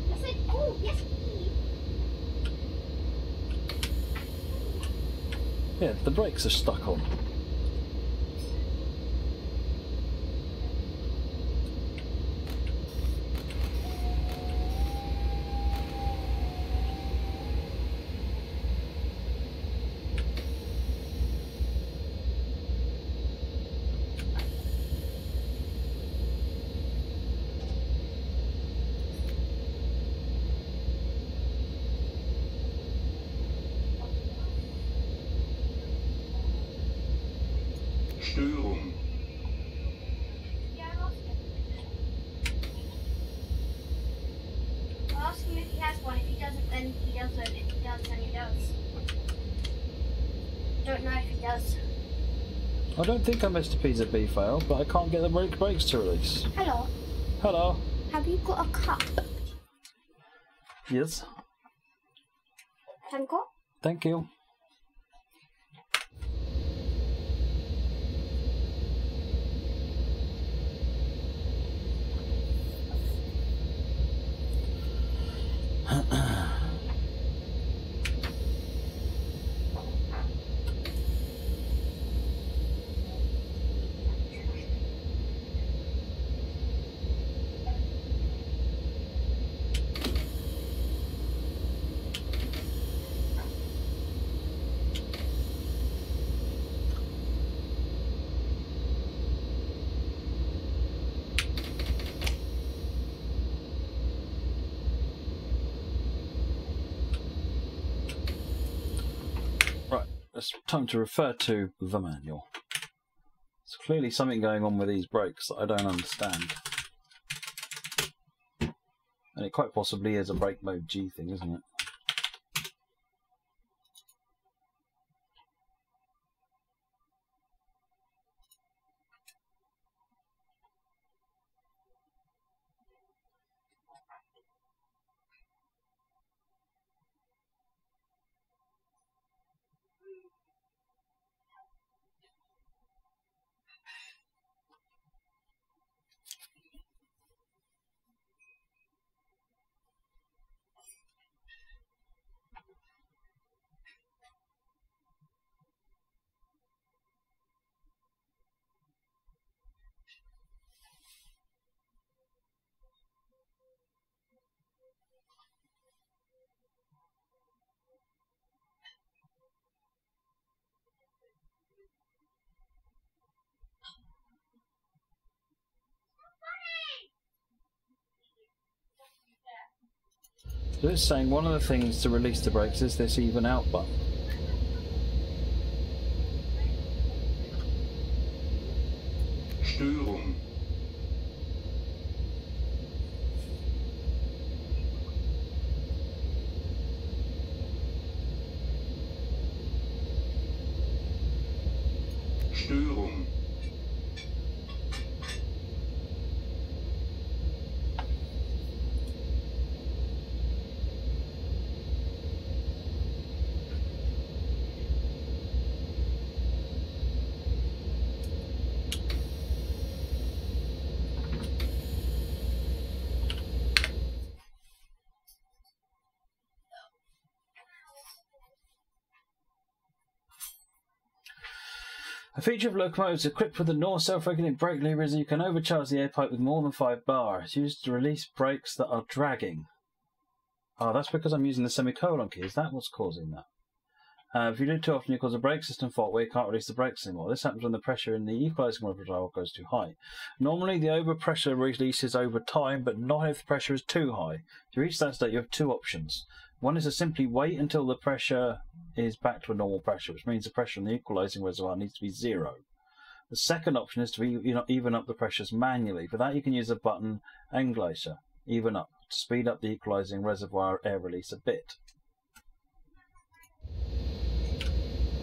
Yes, oh, yes, we. Yeah, the brakes are stuck on. Störung. Ask him if he has one. If he doesn't, then he doesn't. If he does, then he does. Don't know if he does. I don't think I missed a pizza B fail, but I can't get the brakes to release. Hello. Hello. Have you got a cup? Yes. Thank you. Thank you. it's time to refer to the manual. There's clearly something going on with these brakes that I don't understand. And it quite possibly is a brake mode G thing, isn't it? So it's saying one of the things to release the brakes is this even out button. Störung. Störung. A feature of locomotives equipped with the North self-regulating brake lever is that you can overcharge the air pipe with more than 5 bar. It's used to release brakes that are dragging. Oh, that's because I'm using the semicolon key. Is that what's causing that? If you do it too often, you cause a brake system fault where you can't release the brakes anymore. This happens when the pressure in the equalizing reservoir goes too high. Normally, the overpressure releases over time, but not if the pressure is too high. To reach that state, you have 2 options. One is to simply wait until the pressure is back to a normal pressure, which means the pressure in the equalizing reservoir needs to be 0. The second option is to even up the pressures manually. For that, you can use the button Englischer, even up, to speed up the equalizing reservoir air release a bit.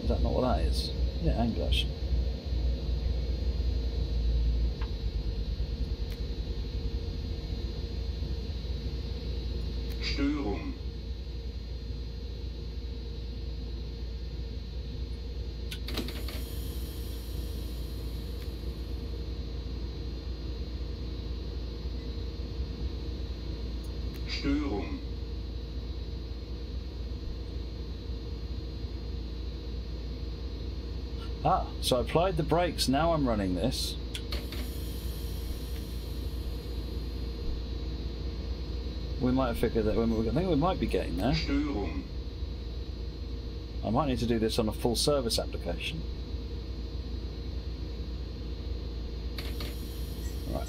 Is that not what that is? Yeah, Englischer. Störung. Störung. Ah, so I applied the brakes, now I'm running this. We might have figured that, I think we might be getting there. Störung. I might need to do this on a full service application. Right.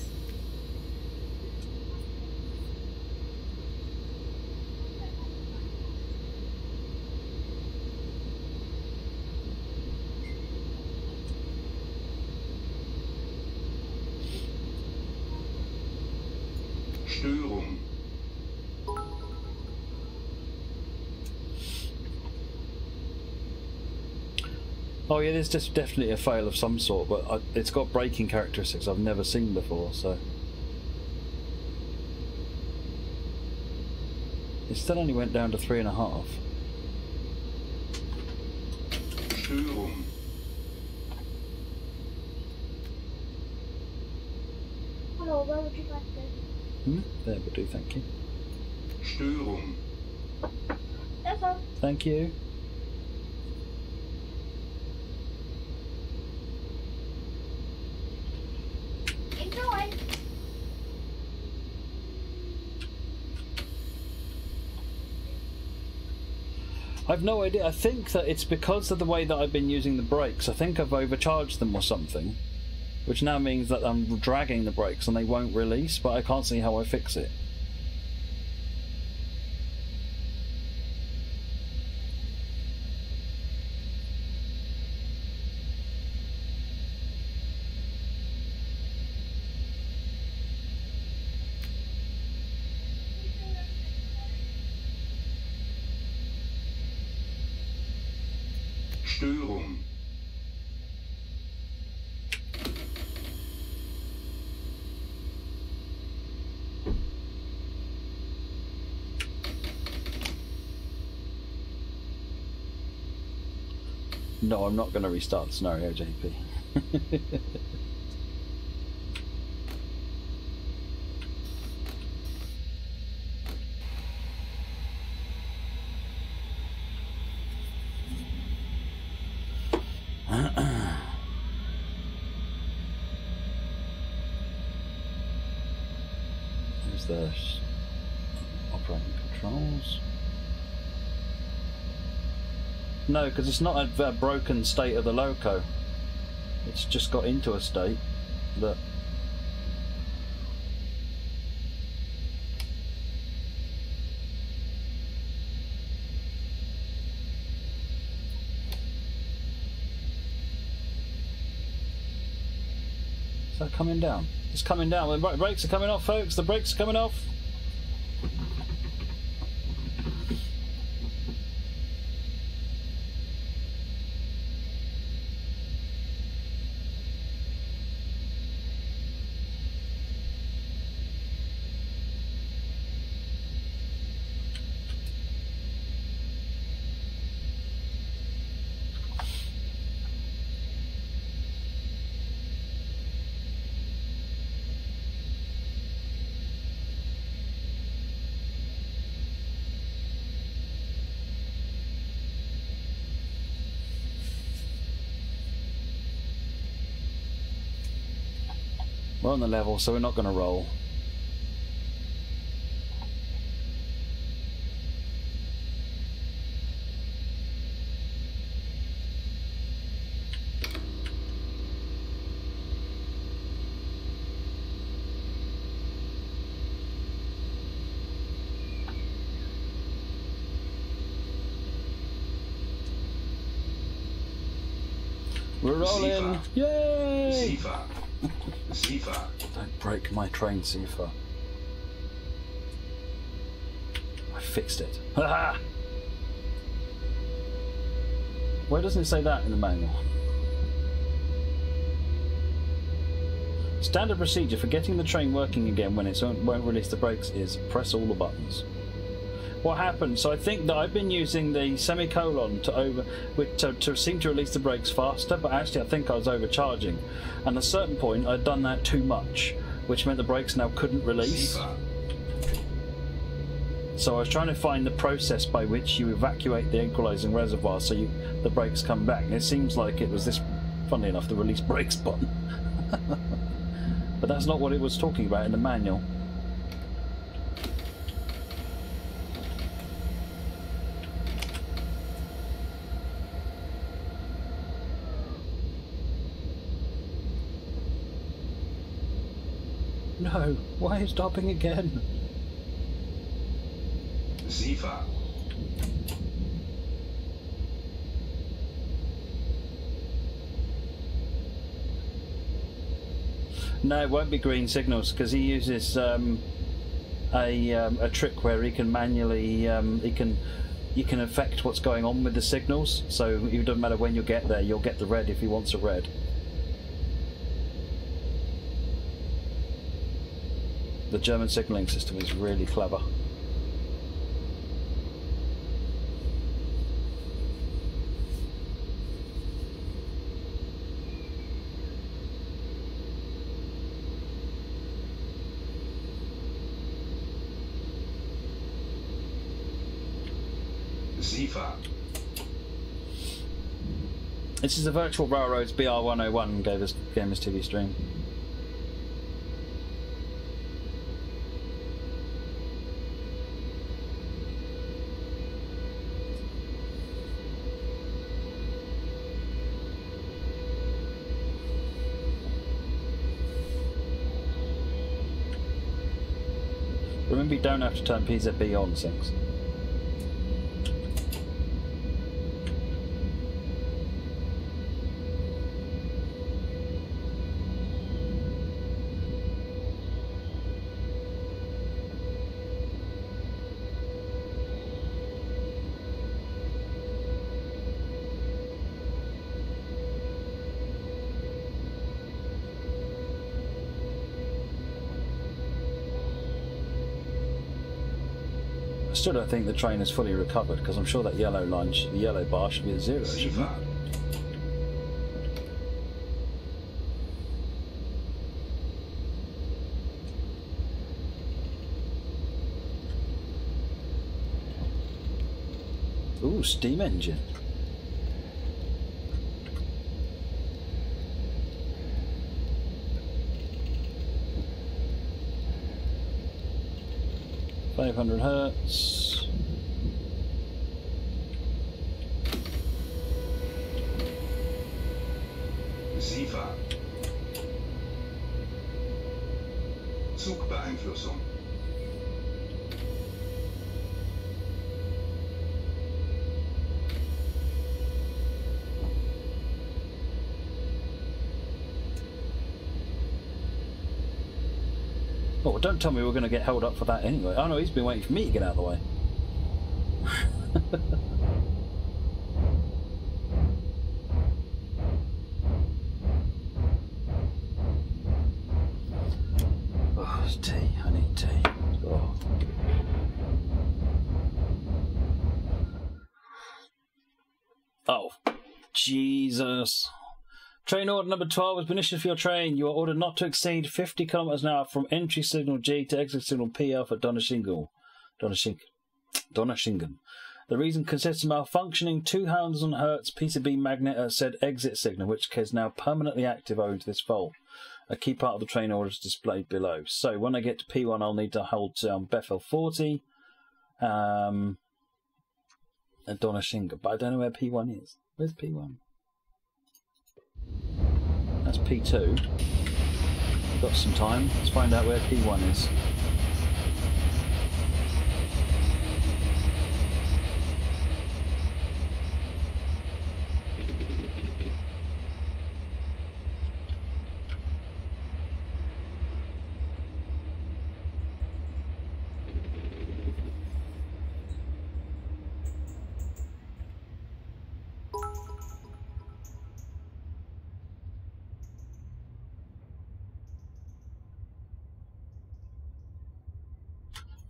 Störung. Oh yeah, there's just definitely a fail of some sort, but it's got braking characteristics I've never seen before, so... It still only went down to 3.5. Störung. Hello, where would you like this? There would do, thank you. Störung. That's all. Thank you. Enjoy. I've no idea. I think that it's because of the way that I've been using the brakes. I think I've overcharged them or something, which now means that I'm dragging the brakes and they won't release, but I can't see how I fix it. Störung. No, I'm not going to restart the scenario, JP. There's the operating controls. No, because it's not a broken state of the loco. It's just got into a state that... Is that coming down? It's coming down. The brakes are coming off, folks. The brakes are coming off. We're on the level, so we're not going to roll. We're rolling! Yay! Sifa. Don't break my train, Sifa. I fixed it. Ha! Why doesn't it say that in the manual? Standard procedure for getting the train working again when it won't release the brakes is press all the buttons. What happened? So I think that I've been using the semicolon to seem to release the brakes faster, but actually I think I was overcharging. And at a certain point I'd done that too much, which meant the brakes now couldn't release. So I was trying to find the process by which you evacuate the equalizing reservoir so the brakes come back. And it seems like it was this, funnily enough, the release brakes button. But that's not what it was talking about in the manual. No, why are you stopping again? Sifa. No, it won't be green signals because he uses a trick where he can manually you can affect what's going on with the signals. So it doesn't matter when you get there, you'll get the red if he wants a red. The German signalling system is really clever. Sifa. This is the Virtual Railroads BR101 gave us Gamers TV stream. Remember, you don't have to turn PZB on, Sinks. Still don't think the train is fully recovered because I'm sure that yellow line, the yellow bar should be at 0, shouldn't it? Seefahrt. Ooh, steam engine. £500. Seefahrt. Zugbeeinflussung. Oh, well, don't tell me we're going to get held up for that anyway. Oh no, he's been waiting for me to get out of the way. Oh, it's tea. I need tea. Oh. Oh, Jesus. Train order number 12 has been issued for your train. You are ordered not to exceed 50 km an hour from entry signal G to exit signal PL for Donaueschingen. The reason consists of malfunctioning 2,000 Hz PCB magnet at said exit signal, which is now permanently active owing to this fault. A key part of the train order is displayed below. So when I get to P1, I'll need to hold Bethel 40 at Donaueschingen. But I don't know where P1 is. Where's P1? That's P2. We've got some time. Let's find out where P1 is.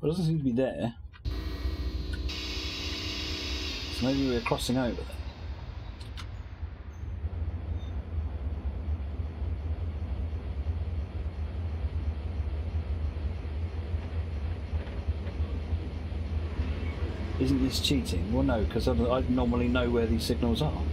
It doesn't seem to be there. So maybe we're crossing over there. Isn't this cheating? Well, no, because I'd normally know where these signals are.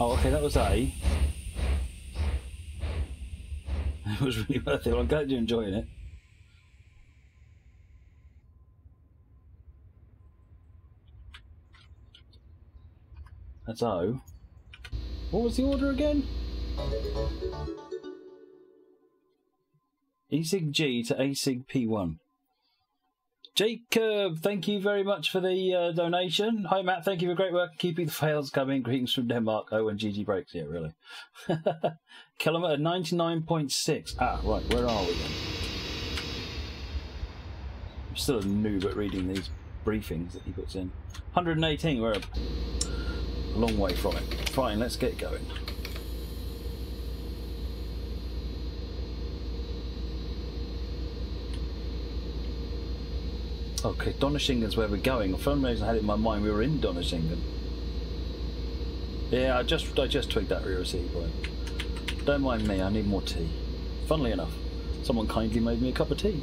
Oh, okay, that was A. It was really worth it. I'm glad you're enjoying it. That's O. What was the order again? E-Sig G to A-Sig P1. Jacob, thank you very much for the donation. Hi Matt, thank you for great work keeping the fails coming. Greetings from Denmark. Oh, and GG breaks. Yeah, really. Kilometre 99.6. Ah, right, where are we then? I'm still a noob at reading these briefings that he puts in. 118, we're a long way from it. Fine, let's get going. Okay, Donaueschingen's where we're going. For some reason I had it in my mind we were in Donaueschingen. Yeah, I just tweaked that receipt, boy. Don't mind me, I need more tea. Funnily enough, someone kindly made me a cup of tea.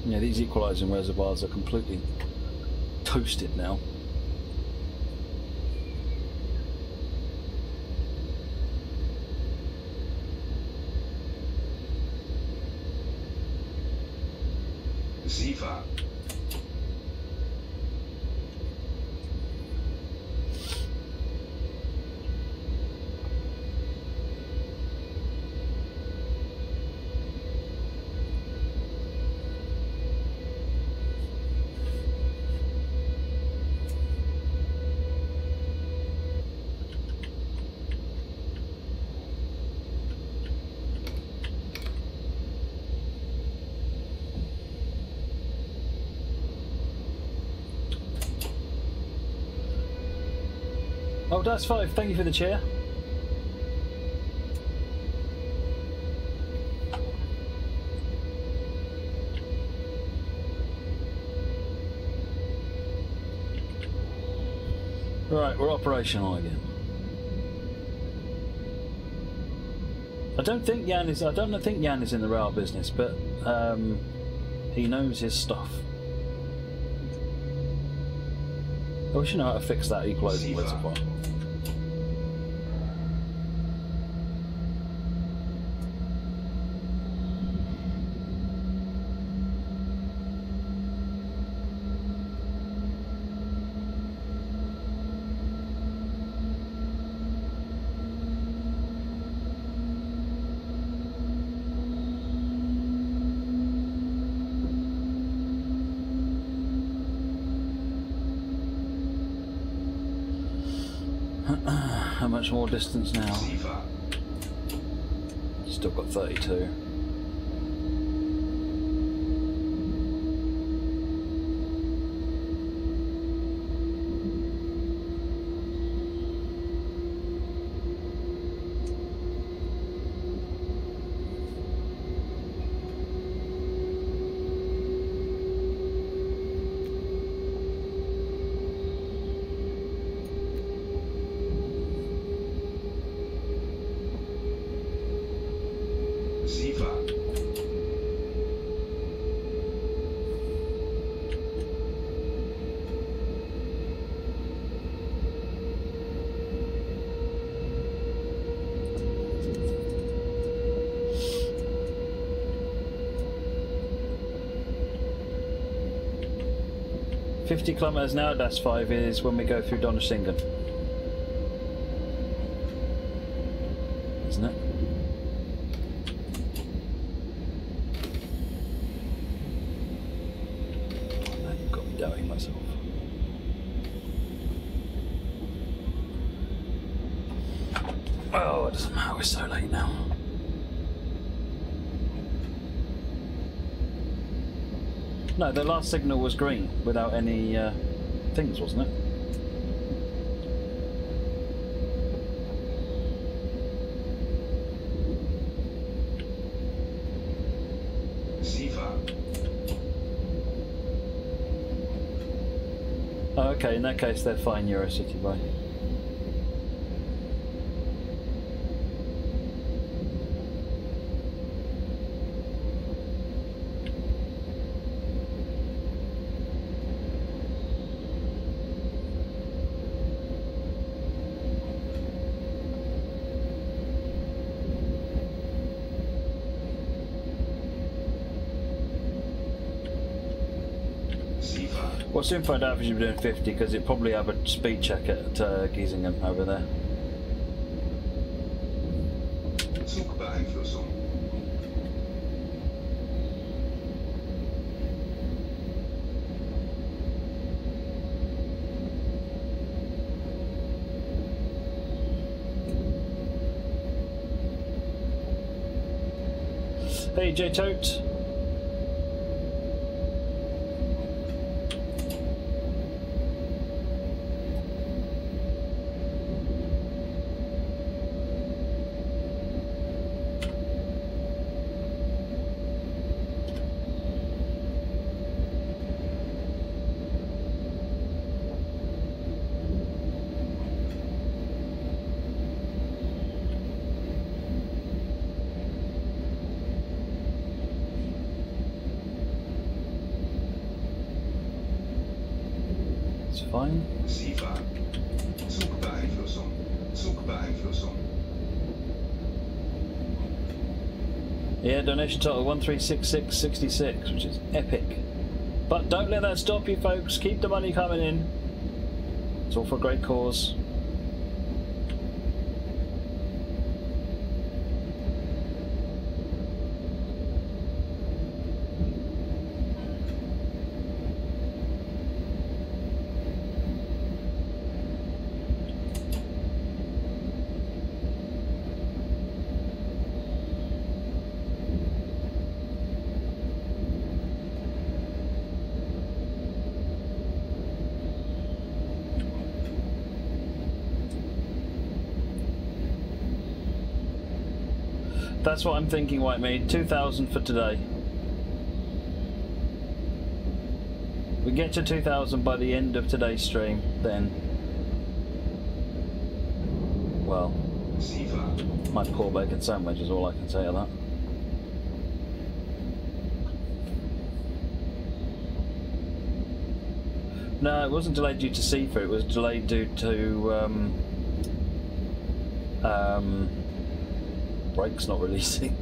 Yeah, these equalising reservoirs are completely toasted now. Seefahrt. Oh, that's 5. Thank you for the chair. Right, we're operational again. I don't think Jan is in the rail business, but he knows his stuff. I wish you know how to fix that equalizing reservoir. How much more distance now? Still got 32. $50 kilometers now, that's 5 is when we go through Donaueschingen. Isn't it? I've got me doubting myself. Oh, it doesn't matter, we're so late now. No, the last signal was green without any things, wasn't it? Oh, okay, in that case they're fine, Eurocity boy. We'll soon find out if you're doing 50 because it probably have a speed check at Giesingen over there. Zugbeeinflussung. Hey J Tote. Fine. SIFA. Zugbeeinflussung. Zugbeeinflussung. Yeah, donation total 1366.66, which is epic. But don't let that stop you, folks. Keep the money coming in. It's all for a great cause. That's what I'm thinking, Whitemead. 2,000 for today. We get to 2,000 by the end of today's stream, then, well, my poor bacon sandwich is all I can say of that. No, it wasn't delayed due to seafood. It was delayed due to brakes not releasing.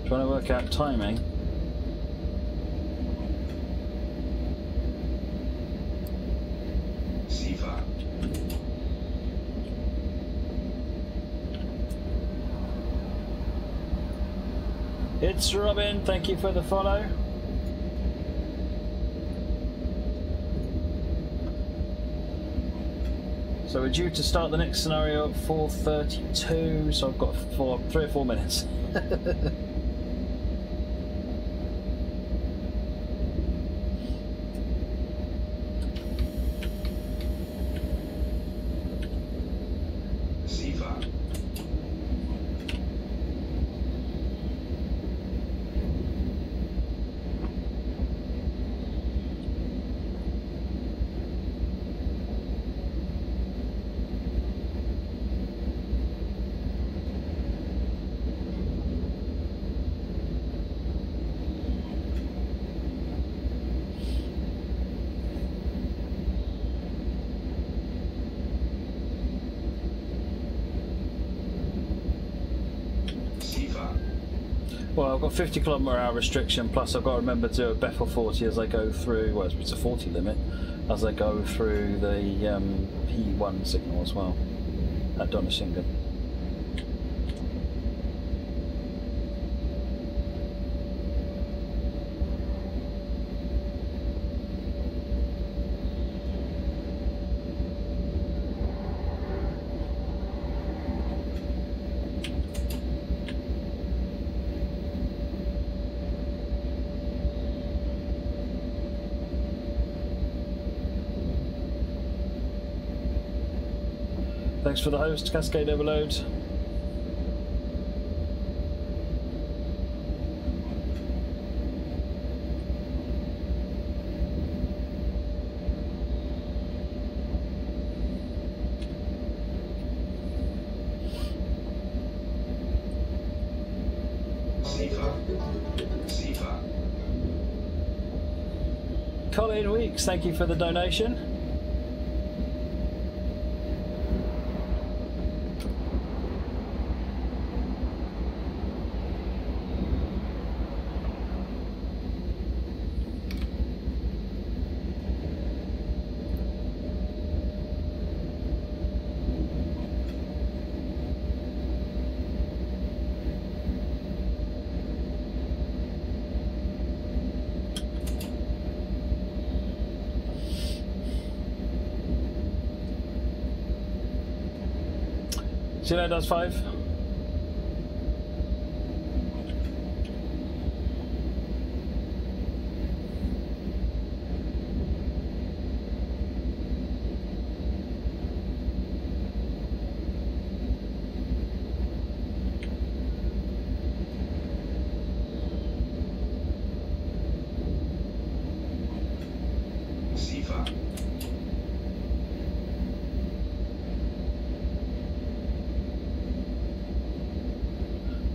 Trying to work out timing. C5. It's Robin, thank you for the follow. So we're due to start the next scenario at 4:32, so I've got 3 or 4 minutes. C5. Well, I've got 50 km/h restriction, plus I've got to remember to do a Bethel 40 as I go through, well, it's a 40 limit, as I go through the P1 signal as well, at Donashingen. Thanks for the host, Cascade Overload. Colin Weeks, thank you for the donation. See that does 5. C5.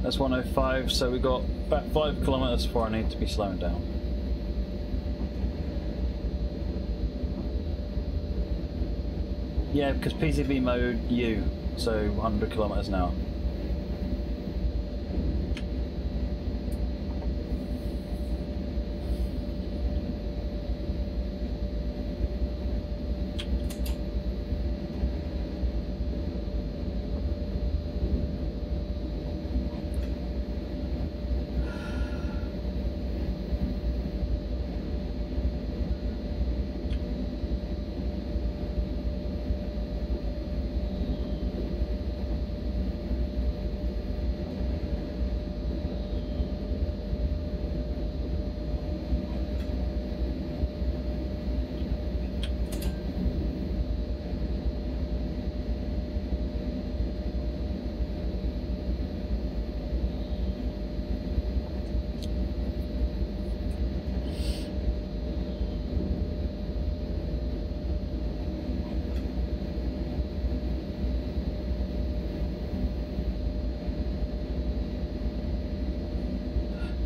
That's 105, so we've got about 5 kilometers before I need to be slowing down. Yeah, because PCB mode U, so 100 kilometers an hour.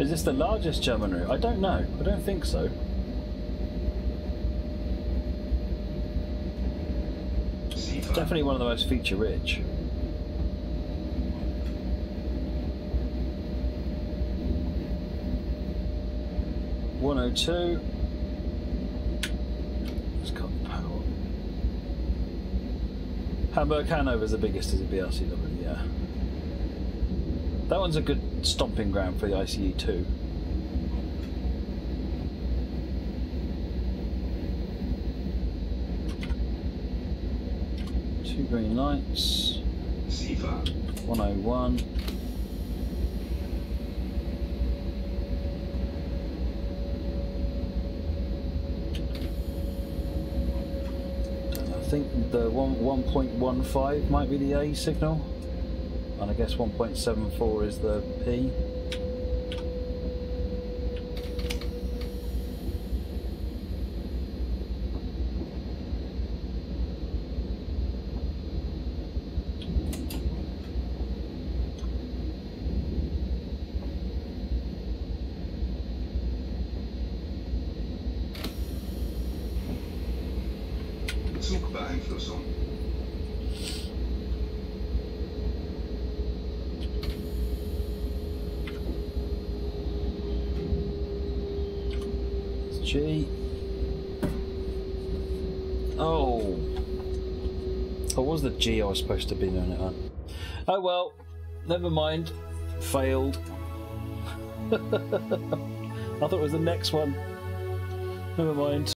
Is this the largest German route? I don't know. I don't think so. It's definitely one of the most feature-rich. (102). Let's cut the power. Hamburg Hanover is the biggest as a BRCW, yeah. That one's a good stomping ground for the ICE too. Two green lights. 101. I think the 1.15 might be the A signal. And I guess 1.74 is the P. Zugbeeinflussung. G. Oh. What was the G I was supposed to be doing it on? Oh well, never mind. Failed. I thought it was the next one. Never mind.